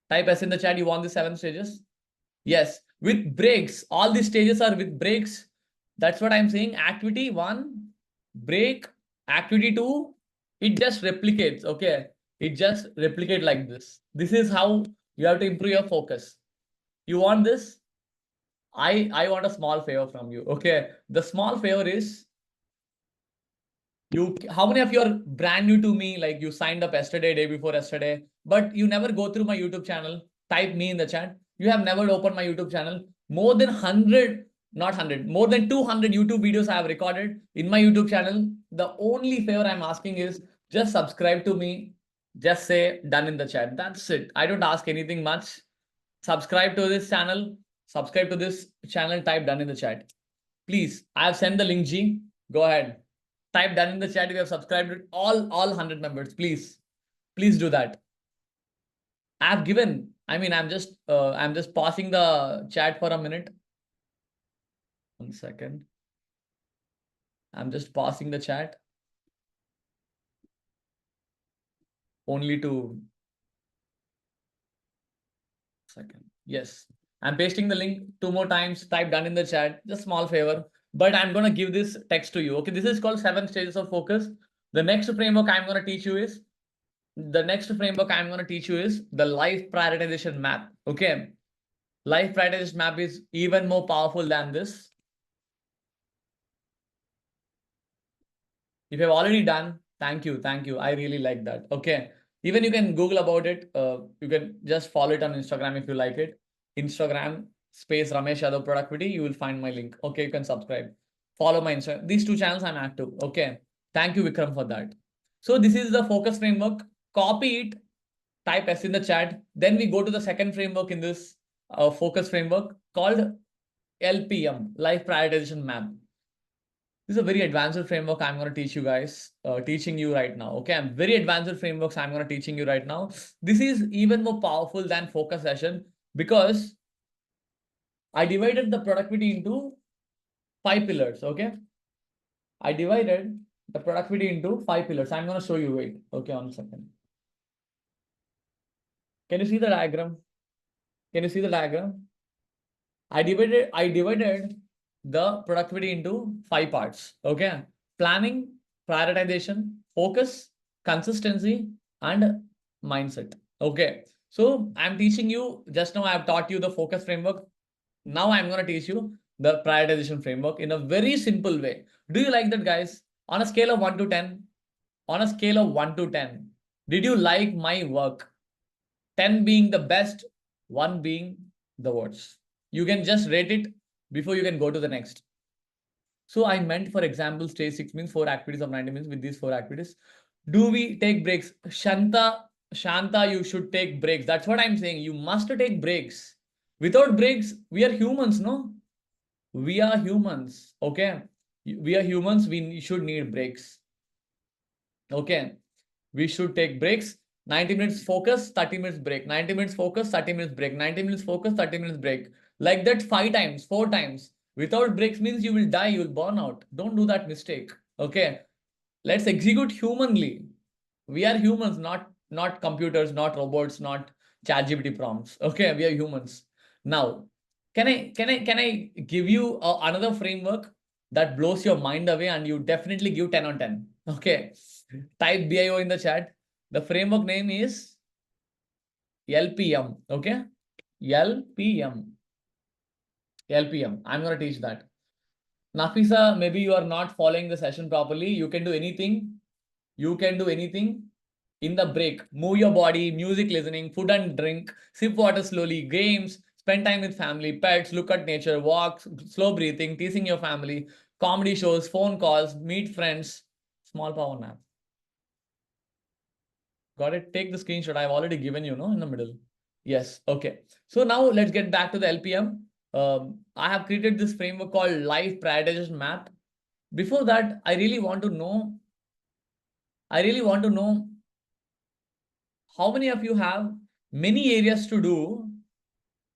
Type S in the chat. You want the 7 stages? Yes, with breaks. All these stages are with breaks. That's what I'm saying. Activity 1, break. Activity 2, it just replicates. Okay. It just replicate like this. This is how you have to improve your focus. You want this? I want a small favor from you. Okay. The small favor is how many of you are brand new to me? Like you signed up yesterday, day before yesterday, but you never go through my YouTube channel. Type me in the chat. You have never opened my YouTube channel. More than 100, not 100, more than 200 YouTube videos I have recorded in my YouTube channel. The only favor I'm asking is just subscribe to me. Just say done in the chat. That's it. I don't ask anything much. Subscribe to this channel. Subscribe to this channel. Type done in the chat. Please, I have sent the link G. Go ahead. Type done in the chat if you have subscribed to all 100 members. Please do that. I have given. I mean, I'm just pausing the chat for a minute. 1 second. I'm just pausing the chat only to second. Yes, I'm pasting the link 2 more times. Type done in the chat. Just small favor, but I'm gonna give this text to you. Okay, this is called 7 stages of focus. The next framework I'm gonna teach you is the life prioritization map. Okay. Life prioritization map is even more powerful than this. If you've already done, thank you. Thank you. I really like that. Okay. Even you can Google about it. You can just follow it on Instagram if you like it. Instagram space Ramesh Yadav productivity. You will find my link. Okay. You can subscribe. Follow my Instagram. These 2 channels I'm active. Okay. Thank you, Vikram, for that. So this is the focus framework. Copy it. Type S in the chat. Then we go to the second framework in this focus framework called LPM, Life Prioritization Map. This is a very advanced framework I'm going to teach you guys, teaching you right now. Okay, I'm very advanced frameworks I'm going to teaching you right now. This is even more powerful than focus session because I divided the productivity into 5 pillars. Okay, I divided the productivity into 5 pillars. I'm going to show you. Wait. Okay, 1 second. Can you see the diagram? Can you see the diagram? I divided the productivity into 5 parts. Okay. Planning, prioritization, focus, consistency, and mindset. Okay. So I'm teaching you, just now I've taught you the focus framework. Now I'm going to teach you the prioritization framework in a very simple way. Do you like that, guys? On a scale of 1 to 10, on a scale of 1 to 10, did you like my work? 10 being the best, 1 being the worst. You can just rate it before you can go to the next. So I meant, for example, stage 6 means 4 activities of 90 minutes with these 4 activities. Do we take breaks? Shanta, you should take breaks. That's what I'm saying. You must take breaks. Without breaks, we are humans, no? We are humans, okay? We are humans, we should need breaks. Okay, we should take breaks. 90 minutes focus, 30 minutes break. 90 minutes focus, 30 minutes break. 90 minutes focus, 30 minutes break. Like that 5 times, 4 times. Without breaks means you will die, you will burn out. Don't do that mistake. Okay. Let's execute humanly. We are humans, not computers, not robots, not ChatGPT prompts. Okay, we are humans. Now, can I give you another framework that blows your mind away and you definitely give 10 on 10? Okay. Type BIO in the chat. The framework name is LPM. Okay. LPM. LPM. I'm going to teach that. Nafisa, maybe you are not following the session properly. You can do anything. You can do anything in the break. Move your body, music listening, food and drink, sip water slowly, games, spend time with family, pets, look at nature, walks, slow breathing, teasing your family, comedy shows, phone calls, meet friends, small power nap. Got it? Take the screenshot. I've already given you, no, in the middle. Yes. Okay. So now let's get back to the LPM. I have created this framework called Life Prioritization Map. Before that, I really want to know how many of you have many areas to do.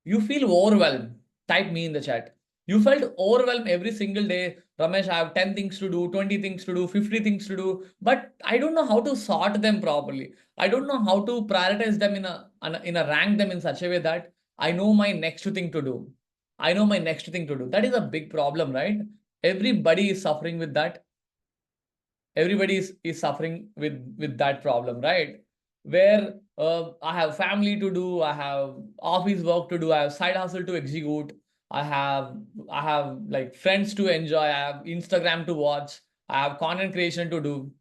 You feel overwhelmed. Type me in the chat. You felt overwhelmed every single day. Ramesh, I have 10 things to do, 20 things to do, 50 things to do, but I don't know how to sort them properly. I don't know how to prioritize them in a rank them in such a way that I know my next thing to do. I know my next thing to do. That is a big problem, right? Everybody is suffering with that. Everybody is suffering with that problem, right? Where I have family to do, I have office work to do, I have side hustle to execute, I have like friends to enjoy. I have Instagram to watch. I have content creation to do.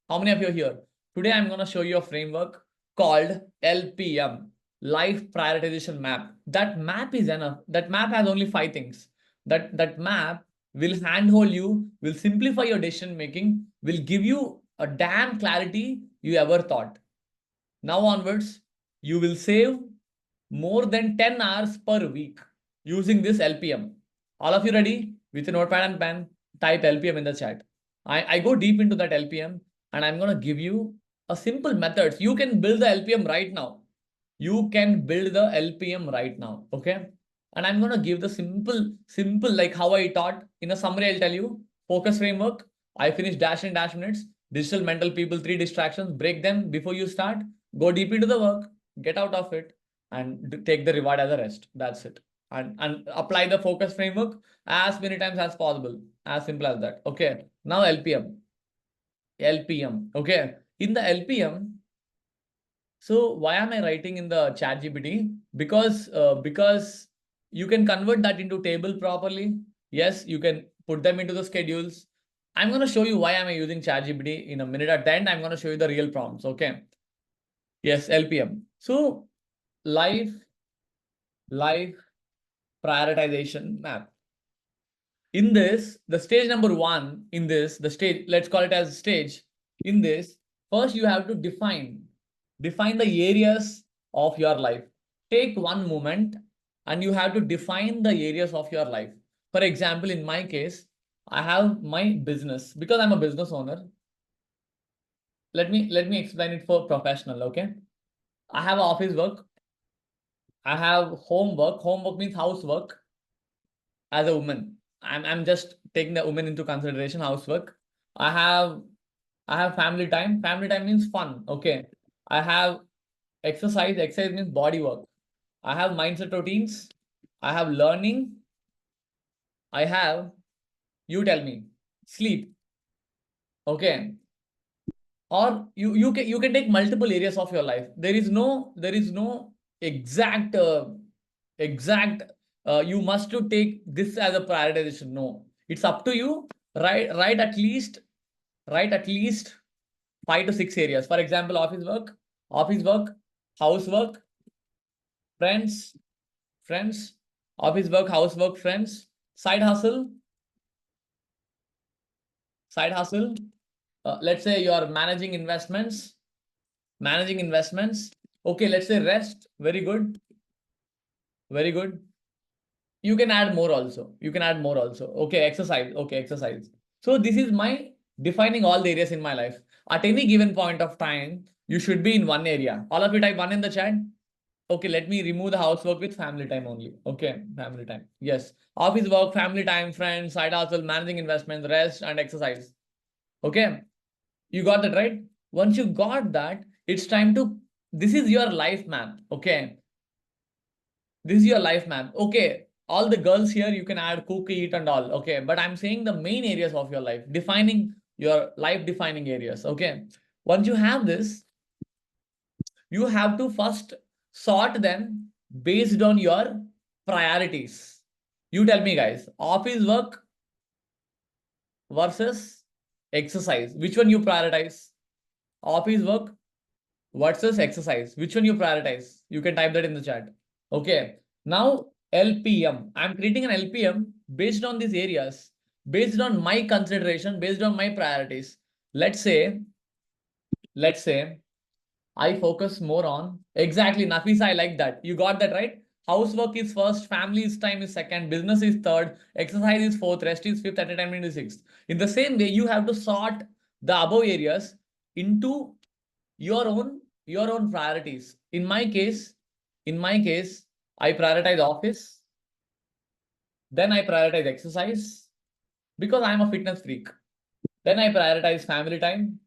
How many of you are here? Today I'm going to show you a framework called LPM, Life Prioritization Map. That map is enough. That map has only 5 things. That map will handhold you, will simplify your decision making, will give you a damn clarity you ever thought. Now onwards, you will save more than 10 hours per week using this LPM. All of you ready? With a notepad and pen, type LPM in the chat. I go deep into that LPM and I'm going to give you a simple methods. You can build the LPM right now. You can build the LPM right now. Okay. And I'm going to give the simple, like how I taught in a summary. I'll tell you focus framework. I finished dash and dash minutes, digital mental people, 3 distractions, break them before you start, go deep into the work, get out of it, and take the reward as a rest. That's it. And apply the focus framework as many times as possible. As simple as that. Okay. Now LPM. LPM. Okay. In the LPM, so why am I writing in the ChatGPT? Because you can convert that into table properly. Yes, you can put them into the schedules. I'm going to show you why am I using ChatGPT in a minute. At the end, I'm going to show you the real prompts. Okay. Yes, LPM. So life prioritization map. In this, the stage number 1 in this, the stage, let's call it as stage. In this, first you have to define the areas of your life. Take one moment and you have to define the areas of your life. For example, in my case, I have my business because I'm a business owner. Let me explain it for professional. Okay. I have office work. I have homework. Homework means housework. As a woman, I'm just taking the woman into consideration. Housework. I have I have family time. Family time means fun. Okay. I have exercise. Exercise means body work. I have mindset routines. I have learning. I have, you tell me, sleep. Okay. Or you can take multiple areas of your life. There is no exact you must to take this as a prioritization. No, it's up to you. Write at least 5 to 6 areas. For example, office work, housework, friends, office work, housework, friends, side hustle, side hustle. Let's say you are managing investments. Okay, let's say rest. Very good, very good. You can add more also. Okay, exercise. Okay, exercise. So this is my defining all the areas in my life. At any given point of time, you should be in one area. All of you type one in the chat. Okay, let me remove the housework with family time only. Okay, family time. Yes. Office work, family time, friends, side hustle, managing investments, rest, and exercise. Okay. You got that right? Once you got that, it's time to, this is your life map. Okay. This is your life map. Okay. All the girls here, you can add cook, eat, and all. Okay. But I'm saying the main areas of your life, defining your life defining areas. Okay. Once you have this, you have to first sort them based on your priorities. You tell me, guys, office work versus exercise. Which one you prioritize? Office work versus exercise. Which one you prioritize? You can type that in the chat. Okay. Now, LPM. I'm creating an LPM based on these areas, based on my consideration, based on my priorities. Let's say, let's say I focus more on, exactly, Nafisa, I like that. You got that right? Housework is first, family's time is second, business is third, exercise is fourth, rest is fifth, entertainment is sixth. In the same way, you have to sort the above areas into your own priorities. In my case, I prioritize office, then I prioritize exercise because I'm a fitness freak. Then I prioritize family time.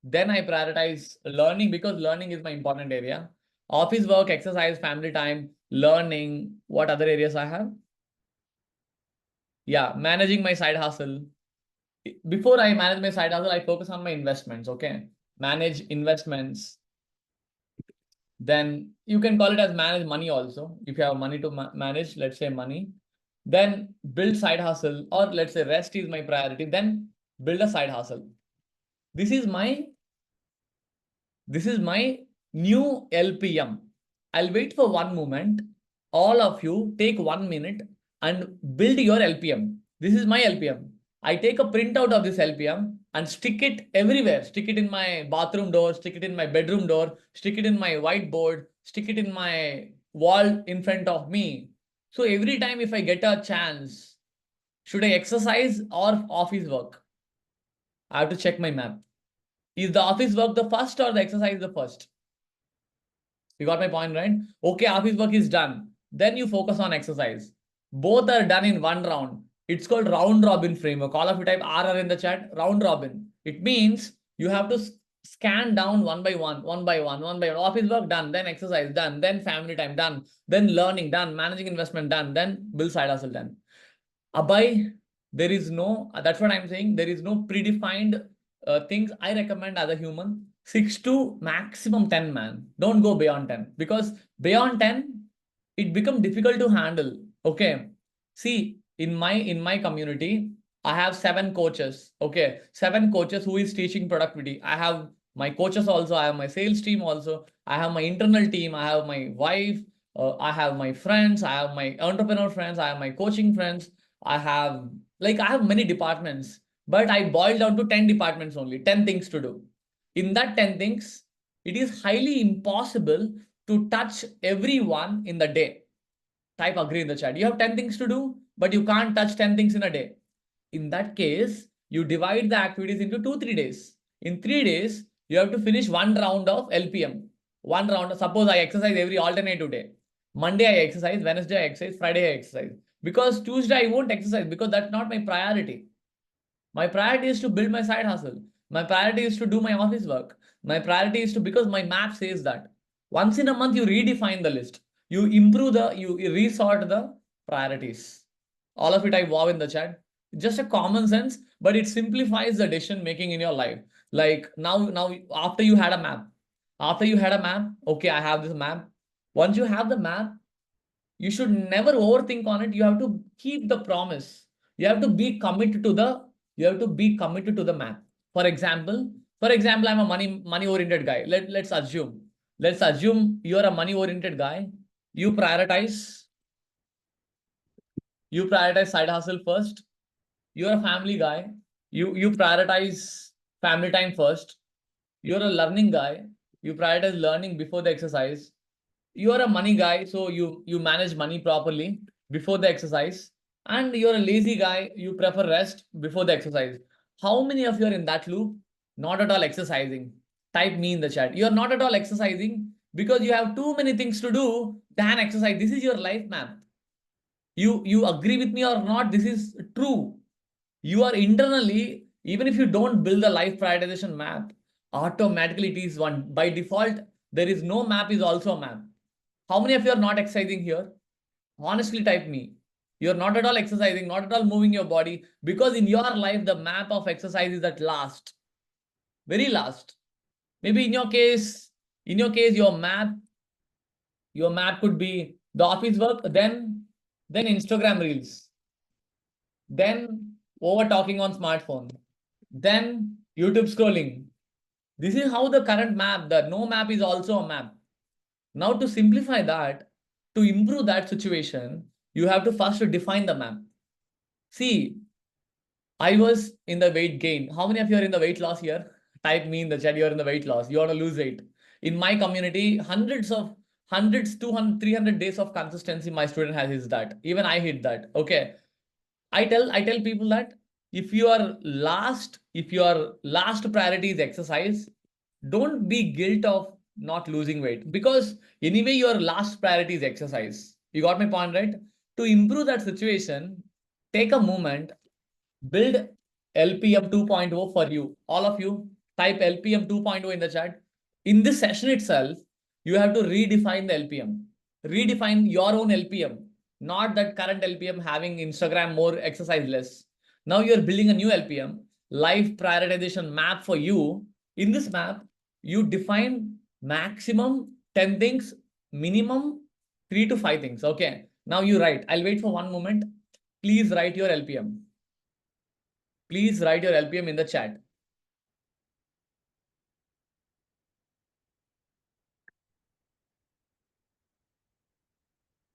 Then I prioritize learning because learning is my important area. Office work, exercise, family time, learning. What other areas I have? Yeah, managing my side hustle. Before I manage my side hustle, I focus on my investments. Okay. Manage investments. Then you can call it as manage money also. If you have money to manage, let's say money, then build side hustle, or let's say rest is my priority, then build a side hustle. This is my new LPM. I'll wait for one moment. All of you take 1 minute and build your LPM. This is my LPM. I take a printout of this LPM and stick it everywhere. Stick it in my bathroom door, stick it in my bedroom door, stick it in my whiteboard, stick it in my wall in front of me. So every time if I get a chance, should I exercise or office work? I have to check my map. Is the office work the first or the exercise the first? You got my point, right? Okay, office work is done. Then you focus on exercise. Both are done in one round. It's called round robin framework. All of you type RR in the chat. Round robin. It means you have to scan down one by one, one by one, one by one. Office work done, then exercise done, then family time done, then learning done, managing investment done, then build side hustle done. Abhay, there is no, that's what I'm saying. There is no predefined things I recommend as a human. 6 to maximum 10, man. Don't go beyond 10 because beyond 10, it becomes difficult to handle. Okay. See, in my community, I have 7 coaches. Okay. 7 coaches who is teaching productivity. I have my coaches also. I have my sales team also. I have my internal team. I have my wife. I have my friends. I have my entrepreneur friends. I have my coaching friends. I have many departments, but I boil down to 10 departments only, 10 things to do. In that 10 things, it is highly impossible to touch everyone in the day. Type agree in the chat. You have 10 things to do, but you can't touch 10 things in a day. In that case, you divide the activities into 2-3 days. In 3 days, you have to finish one round of LPM. One round. Suppose I exercise every alternative day. Monday I exercise, Wednesday I exercise, Friday I exercise. Because Tuesday I won't exercise because that's not my priority. My priority is to build my side hustle. My priority is to do my office work. My priority is to, because my map says that. Once in a month, you redefine the list. You you resort the priorities. All of it I wow in the chat. Just a common sense, but it simplifies the decision making in your life. Like now, after you had a map, okay, I have this map. Once you have the map, you should never overthink on it. You have to keep the promise. You have to be committed to the map. For example, I'm a money oriented guy. Let's assume you're a money oriented guy. You prioritize side hustle first. You're a family guy. You prioritize family time first. You're a learning guy. You prioritize learning before the exercise. You are a money guy, so you manage money properly before the exercise. And you're a lazy guy, you prefer rest before the exercise. How many of you are in that loop? Not at all exercising. Type me in the chat. You're not at all exercising because you have too many things to do than exercise. This is your life map. You agree with me or not? This is true. You are internally, even if you don't build a life prioritization map, automatically it is one. By default, there is no map is also a map. How many of you are not exercising here? Honestly, type me. You're not at all exercising, not at all moving your body, because in your life, the map of exercise is at last, very last. Maybe in your case, your map could be the office work, then Instagram reels, then over talking on smartphone, then YouTube scrolling. This is how the current map, the no map is also a map. Now to simplify that, to improve that situation, you have to first define the map. See, I was in the weight gain. How many of you are in the weight loss here? Type me in the chat, you're in the weight loss. You want to lose weight. In my community, hundreds, 200, 300 days of consistency my student has is that. Even I hit that. Okay. I tell people that if your last priority is exercise, don't be guilt of not losing weight because anyway your last priority is exercise. You got my point, right? To improve that situation, take a moment, build LPM 2.0 for you. All of you type LPM 2.0 in the chat. In this session itself, you have to redefine the LPM. Redefine your own LPM, not that current LPM having Instagram more, exercise less. Now you're building a new LPM, life prioritization map for you. In this map, you define maximum 10 things, minimum 3 to 5 things. Okay. Now you write. I'll wait for one moment. Please write your LPM. Please write your LPM in the chat.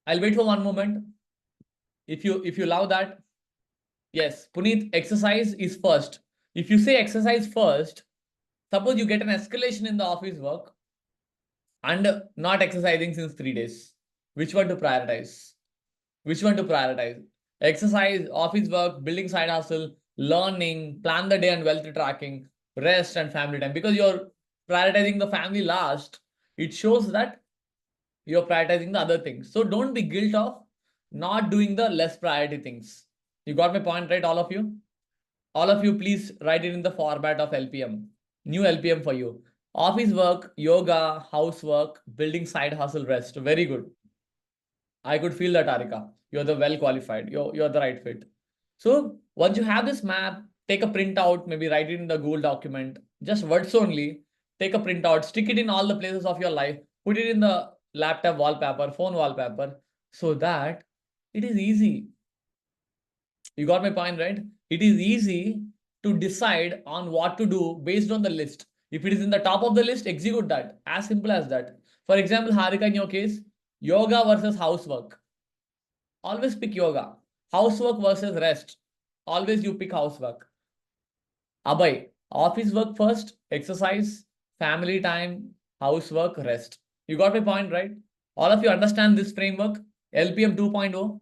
I'll wait for one moment. If you love that, yes, Puneet, exercise is first. If you say exercise first, suppose you get an escalation in the office work and not exercising since 3 days. Which one to prioritize? Which one to prioritize? Exercise, office work, building side hustle, learning, plan the day and wealth tracking, rest and family time. Because you're prioritizing the family last, it shows that you're prioritizing the other things. So don't be guilt of not doing the less priority things. You got my point, right, all of you? All of you, please write it in the format of LPM. New LPM for you. Office work, yoga, housework, building side hustle, rest. Very good. I could feel that, Arika. You're the well qualified. You're the right fit. So once you have this map, take a printout, maybe write it in the Google document, just words only. Take a printout, stick it in all the places of your life, put it in the laptop wallpaper, phone wallpaper, so that it is easy. You got my point, right? It is easy to decide on what to do based on the list. If it is in the top of the list, execute that. As simple as that. For example, Harika, in your case, yoga versus housework. Always pick yoga. Housework versus rest. Always you pick housework. Abhay, office work first, exercise, family time, housework, rest. You got my point, right? All of you understand this framework, LPM 2.0.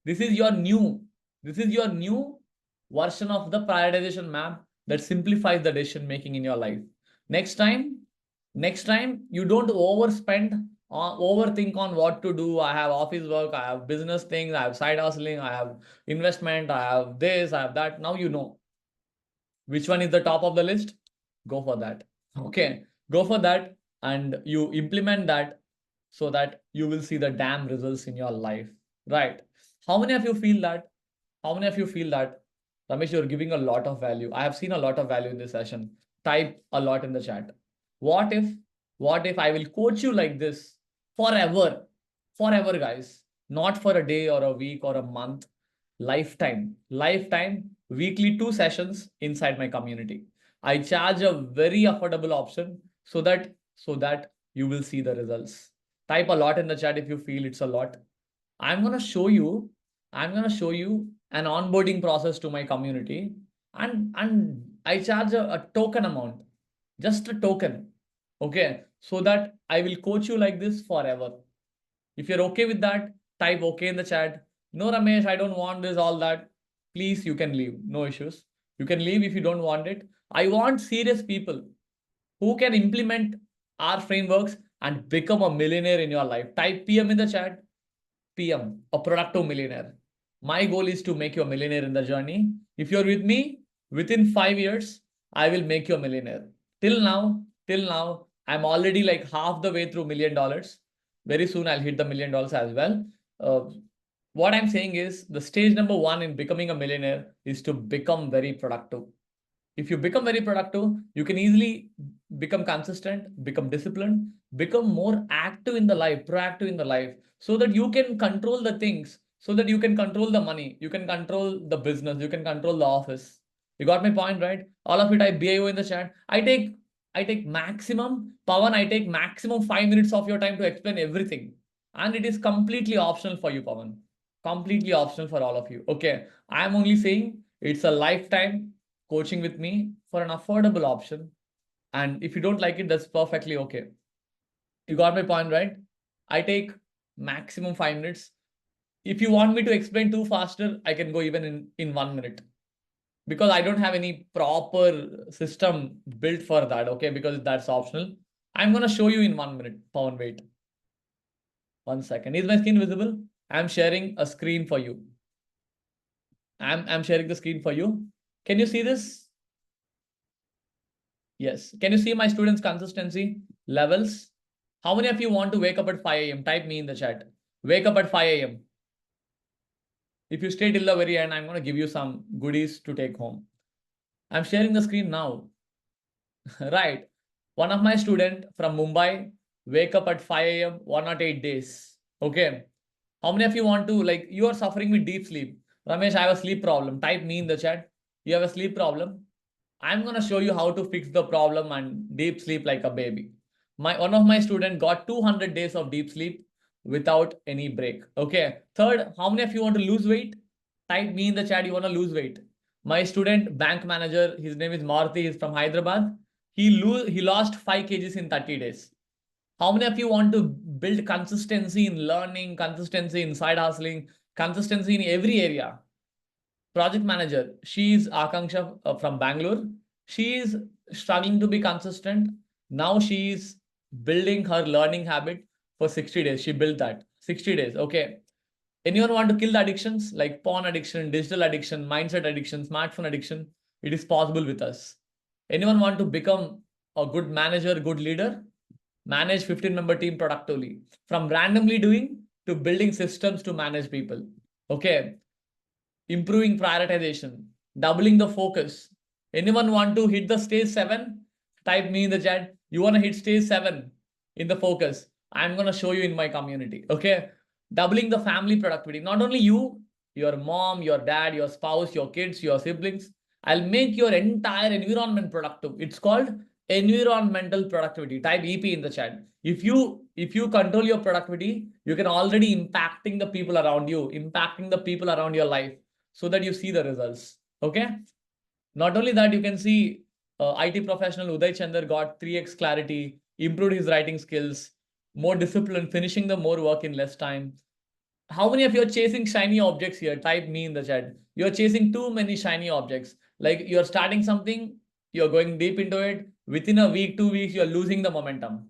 This is your new, this is your new version of the prioritization map that simplifies the decision making in your life. Next time, you don't overspend or overthink on what to do. I have office work, I have business things, I have side hustling, I have investment, I have this, I have that. Now you know which one is the top of the list. Go for that. Okay, go for that and you implement that so that you will see the damn results in your life, right? How many of you feel that? How many of you feel that, Ramesh, you're giving a lot of value? I have seen a lot of value in this session. Type a lot in the chat. What if, what if I will coach you like this forever? Forever, guys. Not for a day or a week or a month. Lifetime. Lifetime, weekly 2 sessions inside my community. I charge a very affordable option so that you will see the results. Type a lot in the chat if you feel it's a lot. I'm gonna show you, I'm gonna show you an onboarding process to my community, and I charge a token amount, just a token. Okay, so that I will coach you like this forever. If you're okay with that, type okay in the chat. No, Ramesh, I don't want this, all that. Please, you can leave. No issues. You can leave if you don't want it. I want serious people who can implement our frameworks and become a millionaire in your life. Type PM in the chat. PM, a productive millionaire. My goal is to make you a millionaire in the journey. If you're with me, within 5 years, I will make you a millionaire. Till now, I'm already like half the way through $1 million. Very soon I'll hit the $1 million as well. Uh, what I'm saying is the stage number one in becoming a millionaire is to become very productive. If you become very productive, you can easily become consistent, become disciplined, become more active in the life, proactive in the life, so that you can control the things, so that you can control the money, you can control the business, you can control the office. You got my point, right? All of you type BIO in the chat. I take maximum, Pawan, I take maximum 5 minutes of your time to explain everything. And it is completely optional for you, Pawan. Completely optional for all of you. Okay. I'm only saying it's a lifetime coaching with me for an affordable option. And if you don't like it, that's perfectly okay. You got my point, right? I take maximum 5 minutes. If you want me to explain too faster, I can go even in 1 minute because I don't have any proper system built for that. Okay, because that's optional. I'm going to show you in 1 minute. Pound wait. 1 second. Is my screen visible? I'm sharing a screen for you. I'm sharing the screen for you. Can you see this? Yes. Can you see my students' consistency levels? How many of you want to wake up at 5 a.m.? Type me in the chat. Wake up at 5 a.m. If you stay till the very end, I'm going to give you some goodies to take home. I'm sharing the screen now. Right. One of my student from Mumbai wake up at 5 a.m., 108 days. Okay. How many of you want to, like, you are suffering with deep sleep? Ramesh, I have a sleep problem. Type me in the chat. You have a sleep problem? I'm going to show you how to fix the problem and deep sleep like a baby. One of my students got 200 days of deep sleep without any break. Okay. Third, how many of you want to lose weight? Type me in the chat. You want to lose weight. My student, bank manager, his name is Maruti. He's from Hyderabad. He lost 5 kgs in 30 days. How many of you want to build consistency in learning, consistency in side hustling, consistency in every area? Project manager, she's Akanksha from Bangalore. She is struggling to be consistent. Now she's building her learning habit for 60 days. She built that 60 days. Okay. Anyone want to kill the addictions like porn addiction, digital addiction, mindset addiction, smartphone addiction? It is possible with us. Anyone want to become a good manager, good leader? Manage 15-member team productively. From randomly doing to building systems to manage people. Okay. Improving prioritization, doubling the focus. Anyone want to hit the stage 7? Type me in the chat. You want to hit stage 7 in the focus. I'm going to show you in my community. Okay. Doubling the family productivity. Not only you, your mom, your dad, your spouse, your kids, your siblings. I'll make your entire environment productive. It's called environmental productivity. Type EP in the chat. If you control your productivity, you can already impacting the people around you, impacting the people around your life, so that you see the results. Okay. Not only that, you can see IT professional Uday Chandar got 3x clarity, improved his writing skills, more discipline, finishing the more work in less time. How many of you are chasing shiny objects here? Type me in the chat. You're chasing too many shiny objects. Like you're starting something, you're going deep into it. Within a week, 2 weeks, you're losing the momentum.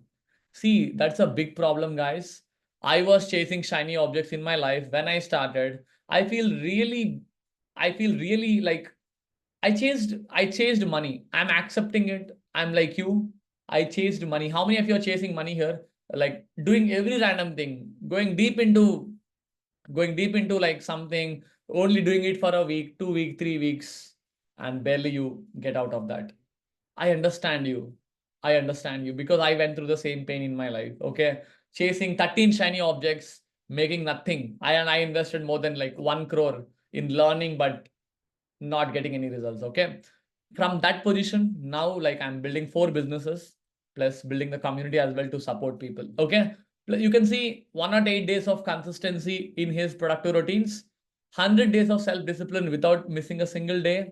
See, that's a big problem, guys. I was chasing shiny objects in my life when I started. I feel really, I feel really like I chased money. I'm accepting it. I'm like you. I chased money. How many of you are chasing money here? Like doing every random thing, going deep into like something, only doing it for a week, 2 week, 3 weeks, and barely you get out of that. I understand you. I understand you because I went through the same pain in my life. Okay. Chasing 13 shiny objects, making nothing. I invested more than like 1 crore in learning, but not getting any results. Okay. From that position, now like I'm building 4 businesses plus building the community as well to support people. Okay. You can see 108 days of consistency in his productive routines, 100 days of self-discipline without missing a single day.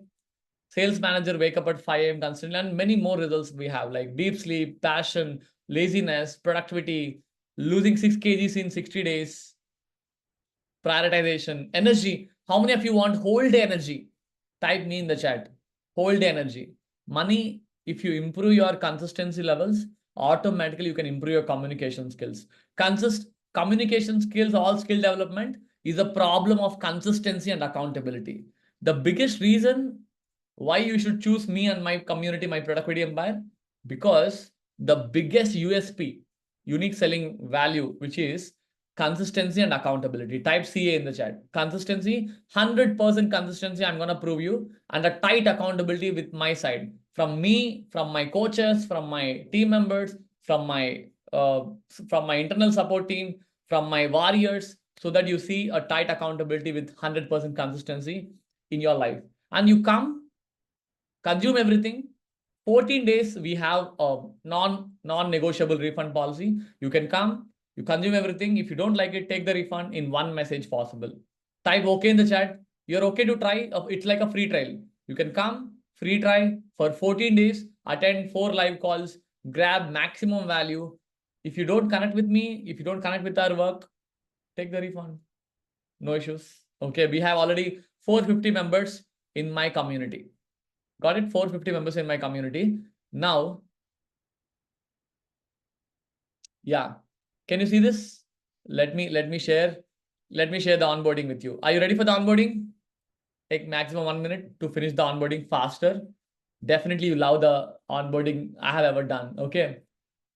Sales manager wake up at 5 a.m. constantly, and many more results we have like deep sleep, passion, laziness, productivity, losing 6 kgs in 60 days, prioritization, energy. How many of you want whole day energy? Type me in the chat. Whole day energy. Money, if you improve your consistency levels, automatically you can improve your communication skills. Communication skills, all skill development is a problem of consistency and accountability. The biggest reason why you should choose me and my community, my productivity empire, because the biggest USP, unique selling value, which is consistency and accountability. Type CA in the chat. Consistency, 100% consistency. I'm going to prove you, and a tight accountability with my side, from me, from my coaches, from my team members, from my uh, from my internal support team, from my warriors, so that you see a tight accountability with 100% consistency in your life. And you come, consume everything. 14 days we have a non-negotiable refund policy. You can come, you consume everything. If you don't like it, take the refund in one message possible. Type okay in the chat. You're okay to try. It's like a free trial. You can come, free try for 14 days, attend 4 live calls, grab maximum value. If you don't connect with me, if you don't connect with our work, take the refund. No issues. Okay, we have already 450 members in my community. Got it? 450 members in my community. Now, yeah. Can you see this? Let me share the onboarding with you. Are you ready for the onboarding? Take maximum 1 minute to finish the onboarding faster. Definitely you love the onboarding I have ever done. Okay.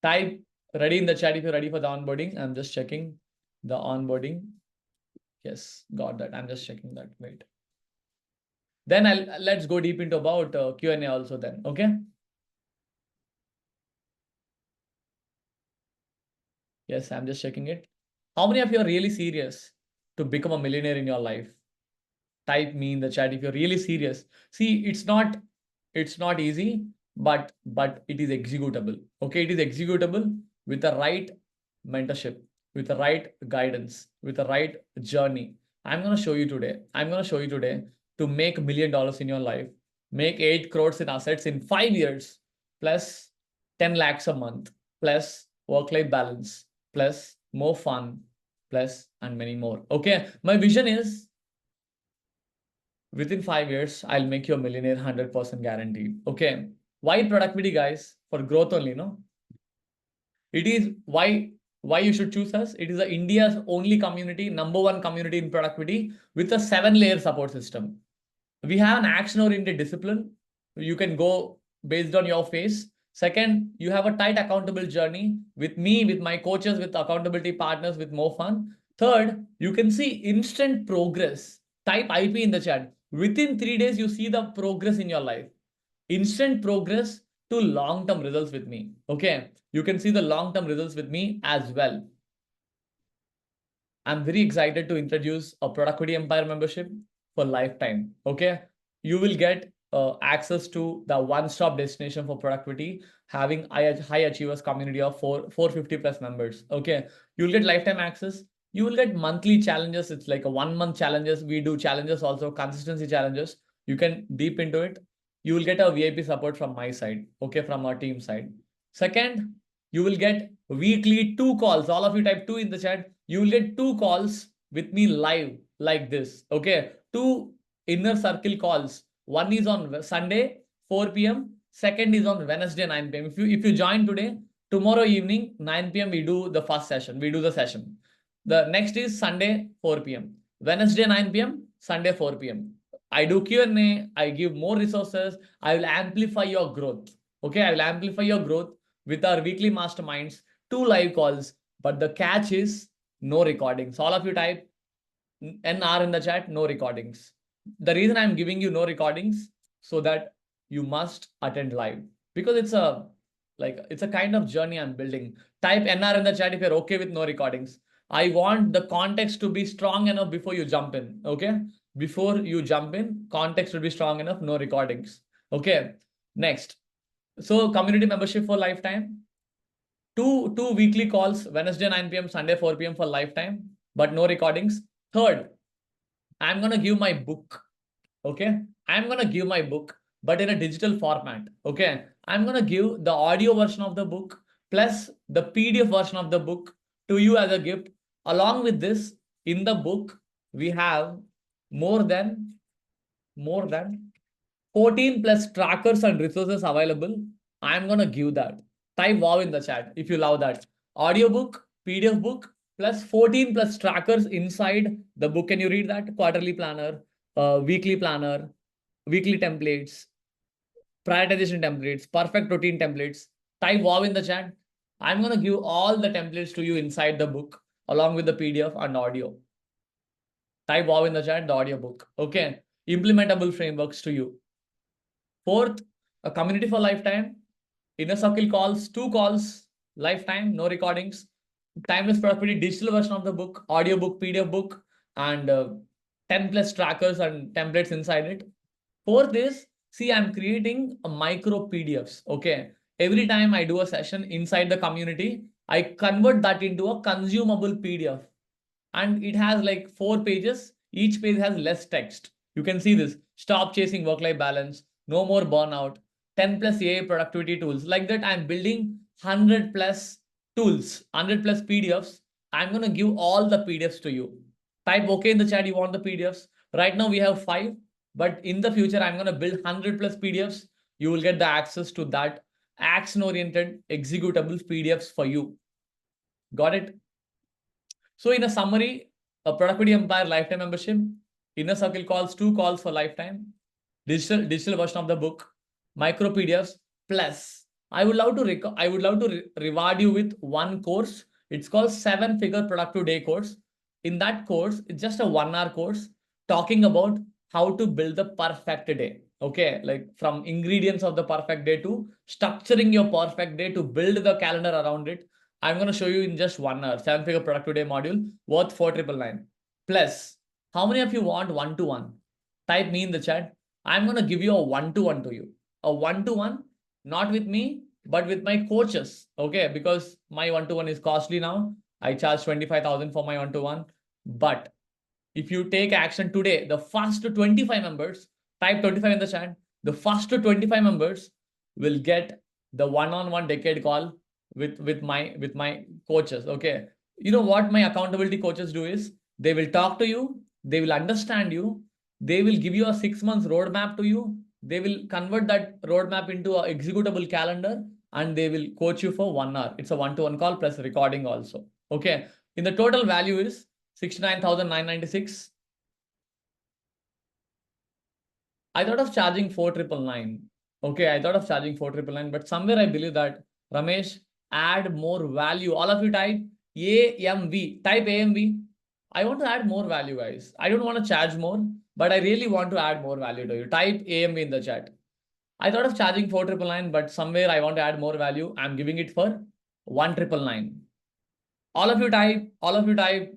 Type ready in the chat if you're ready for the onboarding. I'm just checking the onboarding. Yes, got that. I'm just checking that. Wait. Then let's go deep into about Q&A also then. Okay. Yes, I'm just checking it. How many of you are really serious to become a millionaire in your life? Type me in the chat if you're really serious. See, it's not easy, but it is executable. Okay, it is executable with the right mentorship, with the right guidance, with the right journey. I'm gonna show you today to make $1 million in your life, make 8 crores in assets in 5 years, plus 10 lakhs a month, plus work-life balance, plus more fun, plus and many more. Okay, my vision is within 5 years, I'll make you a millionaire 100% guaranteed. Okay. Why productivity, guys? For growth only, no? It is why you should choose us. It is the India's only community, #1 community in productivity with a 7-layer support system. We have an action-oriented discipline. You can go based on your phase. Second, you have a tight accountable journey with me, with my coaches, with accountability partners, with more fun. Third, you can see instant progress. Type IP in the chat. Within 3 days, you see the progress in your life. Instant progress to long-term results with me. Okay. You can see the long-term results with me as well. I'm very excited to introduce a Productivity Empire membership for lifetime. Okay. You will get access to the one-stop destination for productivity, having high achievers community of 450 plus members. Okay. You'll get lifetime access. You will get monthly challenges. It's like a 1 month challenges. We do challenges also, consistency challenges. You can deep into it. You will get a VIP support from my side. Okay. From our team side. Second, you will get weekly 2 calls. All of you type 2 in the chat. You will get 2 calls with me live like this. Okay. 2 inner circle calls. One is on Sunday, 4 p.m. Second is on Wednesday, 9 p.m. If you join today, tomorrow evening, 9 p.m. we do the first session. We do the session. The next is Sunday, 4 p.m. Wednesday, 9 p.m. Sunday, 4 p.m. I do Q&A. I give more resources. I will amplify your growth. Okay. I will amplify your growth with our weekly masterminds, 2 live calls. But the catch is no recordings. All of you type NR in the chat, no recordings. The reason I'm giving you no recordings so that you must attend live, because it's a kind of journey I'm building. Type NR in the chat if you're okay with no recordings. I want the context to be strong enough before you jump in. Okay. Before you jump in, context will be strong enough, no recordings. Okay. Next. So community membership for lifetime. Two weekly calls, Wednesday 9 p.m., Sunday 4 p.m. for lifetime, but no recordings. Third, I'm gonna give my book. Okay. I'm gonna give my book, but in a digital format. Okay. I'm gonna give the audio version of the book plus the PDF version of the book to you as a gift. Along with this, in the book, we have more than 14 plus trackers and resources available. I'm gonna give that. Type wow in the chat if you love that. Audiobook, PDF book, plus 14 plus trackers inside the book. Can you read that? Quarterly planner, weekly planner, weekly templates, prioritization templates, perfect routine templates. Type wow in the chat. I'm gonna give all the templates to you inside the book along with the PDF and audio. Type wow in the chat, the audiobook. Okay. Implementable frameworks to you. Fourth, a community for lifetime. Inner circle calls, 2 calls, lifetime, no recordings. Timeless productivity, digital version of the book, audiobook, PDF book, and 10 plus trackers and templates inside it. Fourth is, see, I'm creating a micro PDFs. Okay. Every time I do a session inside the community, I convert that into a consumable PDF. And it has like 4 pages. Each page has less text. You can see this. Stop chasing work-life balance. No more burnout. 10 plus AI productivity tools. Like that, I'm building 100 plus tools, 100 plus PDFs. I'm going to give all the PDFs to you. Type OK in the chat. You want the PDFs. Right now we have 5, but in the future, I'm going to build 100 plus PDFs. You will get the access to that action-oriented executable PDFs for you. Got it? So in a summary, a Productivity Empire lifetime membership, inner circle calls, 2 calls for lifetime, digital version of the book, micro PDFs, plus I would love to reward you with 1 course. It's called 7-figure productive day course. In that course, it's just a 1-hour course talking about how to build the perfect day. Okay, like from ingredients of the perfect day to structuring your perfect day to build the calendar around it. I'm going to show you in just 1 hour, 7-figure productivity module worth 4,999. Plus, how many of you want one-to-one? Type me in the chat. I'm going to give you a one-to-one to you. A one-to-one, not with me, but with my coaches. Okay, because my one-to-one is costly now. I charge 25,000 for my one-to-one. But if you take action today, the first 25 members, type 25 in the chat, the first 25 members will get the one-on-one decade call with my coaches. Okay. You know what my accountability coaches do is they will talk to you, they will understand you, they will give you a 6 months roadmap to you, they will convert that roadmap into an executable calendar, and they will coach you for 1 hour. It's a one-to-one call plus recording also. Okay. In the total value is 69,996. I thought of charging 4,999. Okay, I thought of charging 4,999, but somewhere I believe that Ramesh, add more value. All of you type AMV. Type AMV. I want to add more value, guys. I don't want to charge more, but I really want to add more value to you. Type AMV in the chat. I thought of charging 4,999, but somewhere I want to add more value. I'm giving it for 1,999. All of you type. All of you type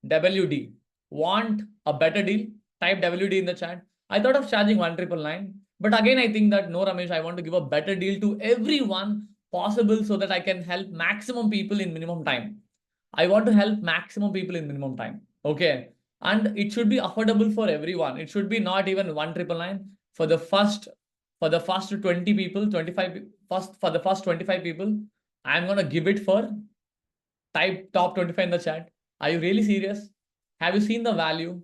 WD. Want a better deal? Type WD in the chat. I thought of charging 1,999, but again, I think that no, Ramesh, I want to give a better deal to everyone possible so that I can help maximum people in minimum time. I want to help maximum people in minimum time. Okay. And it should be affordable for everyone. It should be not even 1,999 for the first 20 people, 25 first for the first 25 people. I'm gonna give it for, type top 25 in the chat. Are you really serious? Have you seen the value?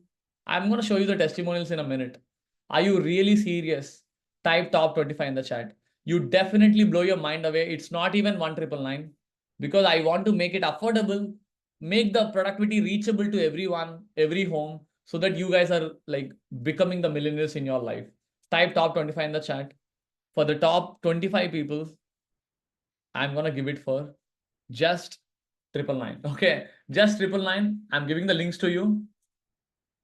I'm going to show you the testimonials in a minute. Are you really serious? Type top 25 in the chat. You definitely blow your mind away. It's not even 1,999 because I want to make it affordable, make the productivity reachable to everyone, every home, so that you guys are like becoming the millionaires in your life. Type top 25 in the chat. For the top 25 people, I'm going to give it for just 999. Okay, just 999. I'm giving the links to you.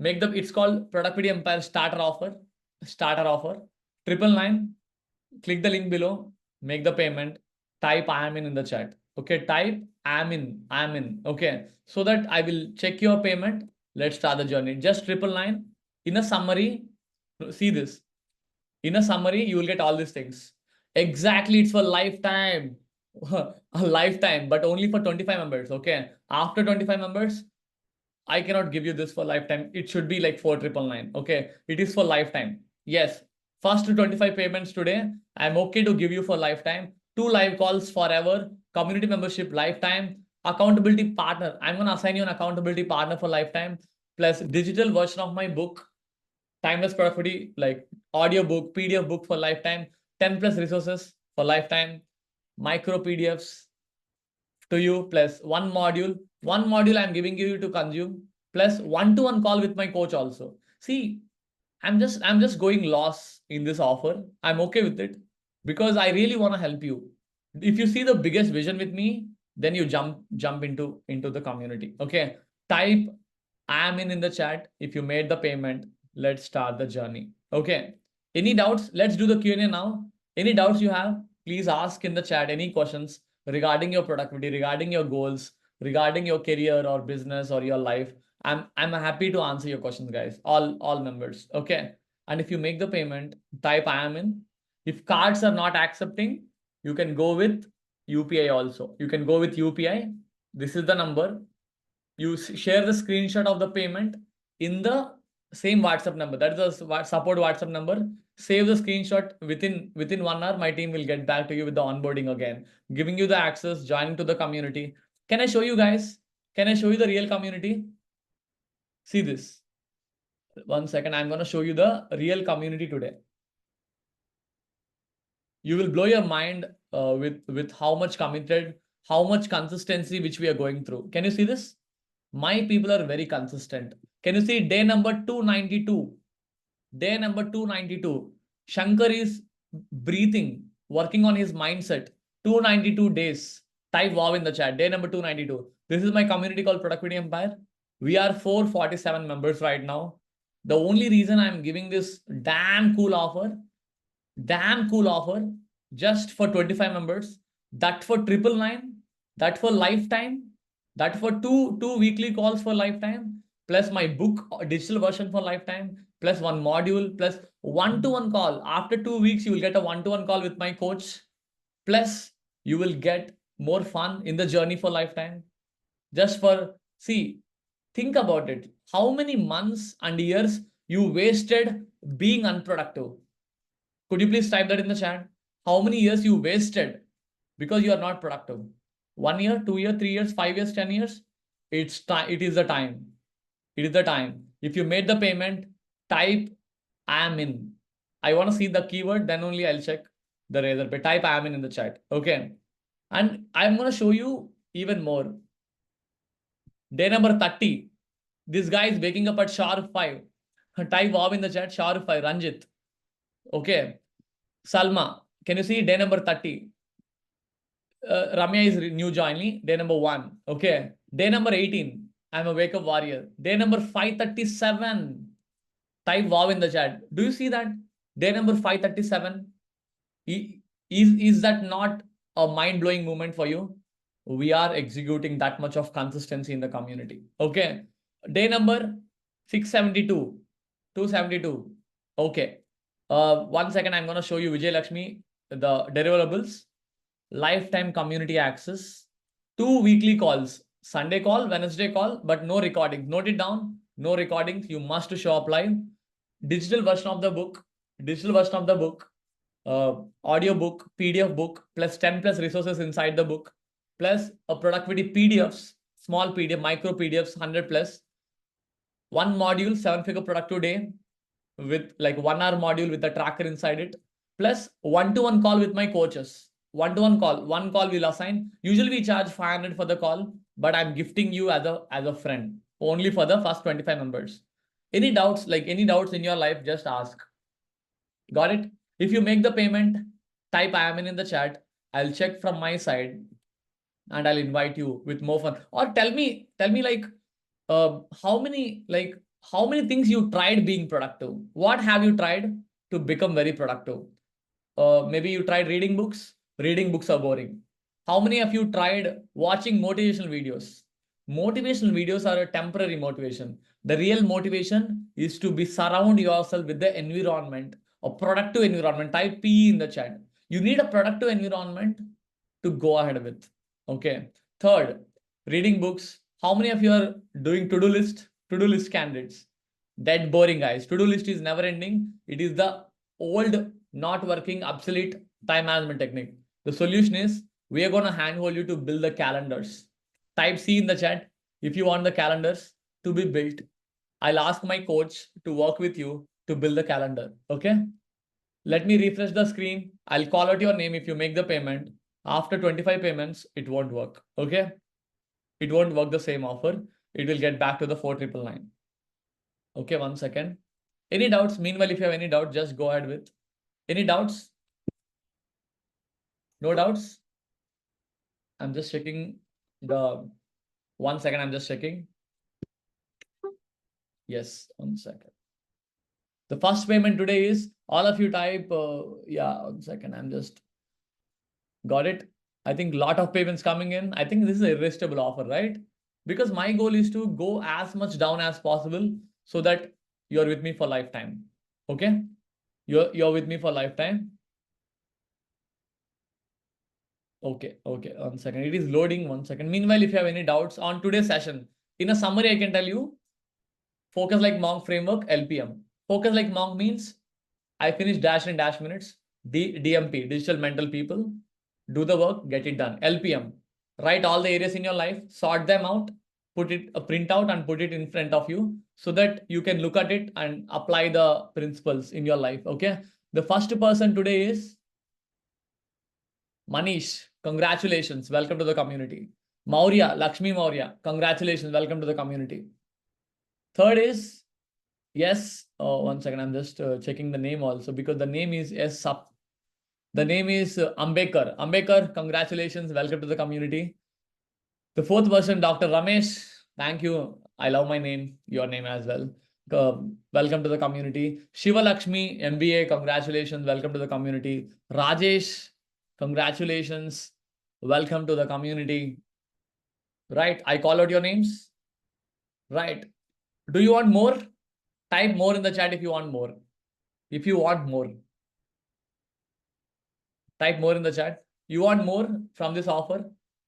Make the, it's called Productivity Empire Starter Offer. Starter Offer. 999. Click the link below. Make the payment. Type I am in the chat. Okay, type I am in. I am in. Okay, so that I will check your payment. Let's start the journey. Just 999. In a summary, see this. In a summary, you will get all these things. Exactly, it's for lifetime. A lifetime, but only for 25 members. Okay. After 25 members, I cannot give you this for lifetime. It should be like 4,999. Okay. It is for lifetime. Yes. First to 25 payments today, I'm okay to give you for lifetime. 2 live calls forever. Community membership lifetime. Accountability partner. I'm going to assign you an accountability partner for lifetime. Plus digital version of my book. Timeless productivity, like audio book, PDF book for lifetime. 10 plus resources for lifetime. Micro PDFs to you, plus one module I'm giving you to consume, plus one-to-one call with my coach also. See, I'm just going loss in this offer. I'm okay with it because I really want to help you. If you see the biggest vision with me, then you jump into the community. Okay, type I am in the chat if you made the payment. Let's start the journey. Okay, any doubts? Let's do the Q&A now. Any doubts you have, please ask in the chat. Any questions regarding your productivity, regarding your goals, regarding your career or business or your life? I'm happy to answer your questions, guys. All members. Okay. And if you make the payment, type I am in. If cards are not accepting, you can go with UPI also. You can go with UPI. This is the number. You share the screenshot of the payment in the same WhatsApp number. That is the support WhatsApp number. Save the screenshot within 1 hour. My team will get back to you with the onboarding again, giving you the access, joining to the community. Can I show you guys? Can I show you the real community? See this. 1 second. I'm going to show you the real community today. You will blow your mind with how much committed, how much consistency which we are going through. Can you see this? My people are very consistent. Can you see day number 292? Day number 292. Shankar is breathing, working on his mindset. 292 days. Type wow in the chat. Day number 292. This is my community called Productivity Empire. We are 447 members right now. The only reason I'm giving this damn cool offer just for 25 members. that for 999, that for lifetime, that for two weekly calls for lifetime, plus my book digital version for lifetime, plus one module, plus one-to-one call. After 2 weeks, you will get a one-to-one call with my coach. Plus, you will get more fun in the journey for lifetime. Just for, see, think about it. How many months and years you wasted being unproductive? Could you please type that in the chat? How many years you wasted because you are not productive? 1 year, 2 year, 3 years, 5 years, 10 years? It's time. It is the time. It is the time. If you made the payment, type I am in. I want to see the keyword, then only I'll check the razor pay. Type I am in the chat. Okay. And I'm going to show you even more. Day number 30. This guy is waking up at sharp 5. Type wow in the chat, sharp 5, Ranjit. Okay. Salma, can you see day number 30? Ramya is new joining, day number 1. Okay. Day number 18, I'm a wake up warrior. Day number 537, type wow in the chat. Do you see that? Day number 537. Is that not a mind-blowing moment for you? We are executing that much of consistency in the community. Okay. Day number 672, 272. Okay. 1 second, I'm going to show you Vijay Lakshmi, the deliverables, lifetime community access, 2 weekly calls, Sunday call, Wednesday call, but no recordings. Note it down. No recordings. You must show up live. Digital version of the book, audio book, PDF book, plus 10 plus resources inside the book, plus a productivity PDFs, small PDF, micro PDFs, 100 plus, one module, 7-figure productive day, with like 1 hour module with a tracker inside it, plus one-to-one call with my coaches. One-to-one call, one call we'll assign. Usually we charge 500 for the call, but I'm gifting you as a friend only for the first 25 members. Any doubts in your life, just ask. Got it? If you make the payment, type I am in the chat. I'll check from my side and I'll invite you with more fun. Or tell me like how many things you tried being productive. What have you tried to become very productive? Maybe you tried reading books. Reading books are boring. How many of you tried watching motivational videos? Motivational videos are a temporary motivation. The real motivation is to be surround yourself with the environment, a productive environment. Type P in the chat. You need a productive environment to go ahead with. Okay. Third, reading books. How many of you are doing to-do list? To-do list candidates. That boring, guys. To-do list is never ending. It is the old, not working, obsolete time management technique. The solution is we are going to handhold you to build the calendars. Type C in the chat if you want the calendars to be built. I'll ask my coach to work with you to build the calendar. Okay. Let me refresh the screen. I'll call out your name if you make the payment. After 25 payments, it won't work. Okay. It won't work the same offer. It will get back to the 4999. Okay. 1 second. Any doubts? Meanwhile, if you have any doubt, just go ahead with. Any doubts? No doubts? I'm just checking the 1 second. I'm just checking. Yes, 1 second. The first payment today is all of you type. Yeah, 1 second. I'm just got it. I think a lot of payments coming in. I think this is an irresistible offer, right? Because my goal is to go as much down as possible so that you're with me for lifetime. Okay? You're with me for lifetime. Okay, 1 second. It is loading. 1 second. Meanwhile, if you have any doubts on today's session, in a summary, I can tell you, focus like monk framework, LPM. Focus like monk means I finish dash in dash minutes. DMP, digital mental people. Do the work, get it done. LPM, write all the areas in your life, sort them out, put it a printout and put it in front of you so that you can look at it and apply the principles in your life. Okay. The first person today is Manish. Congratulations. Welcome to the community. Maurya, Lakshmi Maurya. Congratulations. Welcome to the community. Third is, yes. Oh, 1 second. I'm just checking the name also because the name is S. The name is Ambekar. Ambekar, congratulations. Welcome to the community. The fourth person, Dr. Ramesh. Thank you. I love my name, your name as well. Welcome to the community. Shiva Lakshmi, MBA. Congratulations. Welcome to the community. Rajesh, congratulations. Welcome to the community. Right? I call out your names. Right? Do you want more? Type more in the chat if you want more. If you want more, type more in the chat. You want more from this offer?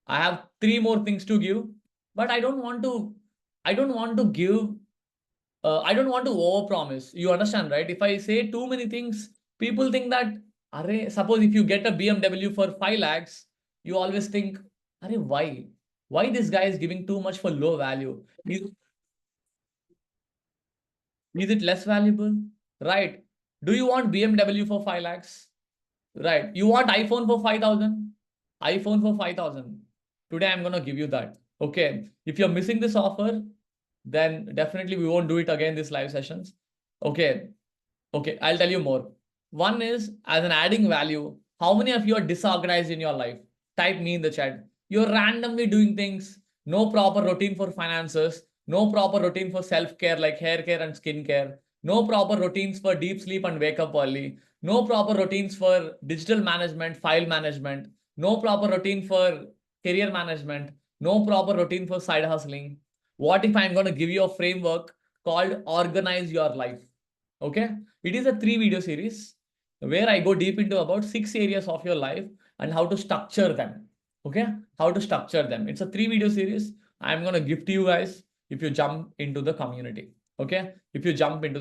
I have 3 more things to give, but I don't want to. I don't want to give. I don't want to overpromise. You understand, right? If I say too many things, people think that. Arre, suppose if you get a BMW for 5 lakhs, you always think, Arre, why? Why this guy is giving too much for low value? Is it less valuable? Right. Do you want BMW for 5 lakhs? Right. You want iPhone for 5,000? iPhone for 5,000. Today I'm going to give you that. Okay. If you're missing this offer, then definitely we won't do it again, these live sessions. Okay. Okay, I'll tell you more. One is as an adding value, how many of you are disorganized in your life? Type me in the chat. You're randomly doing things, no proper routine for finances, no proper routine for self-care like hair care and skin care, no proper routines for deep sleep and wake up early, no proper routines for digital management, file management, no proper routine for career management, no proper routine for side hustling. What if I'm going to give you a framework called Organize Your Life? Okay, it is a 3 video series where I go deep into about 6 areas of your life and how to structure them. Okay, how to structure them. It's a 3 video series I'm going to give to you guys if you jump into the community. Okay, if you jump into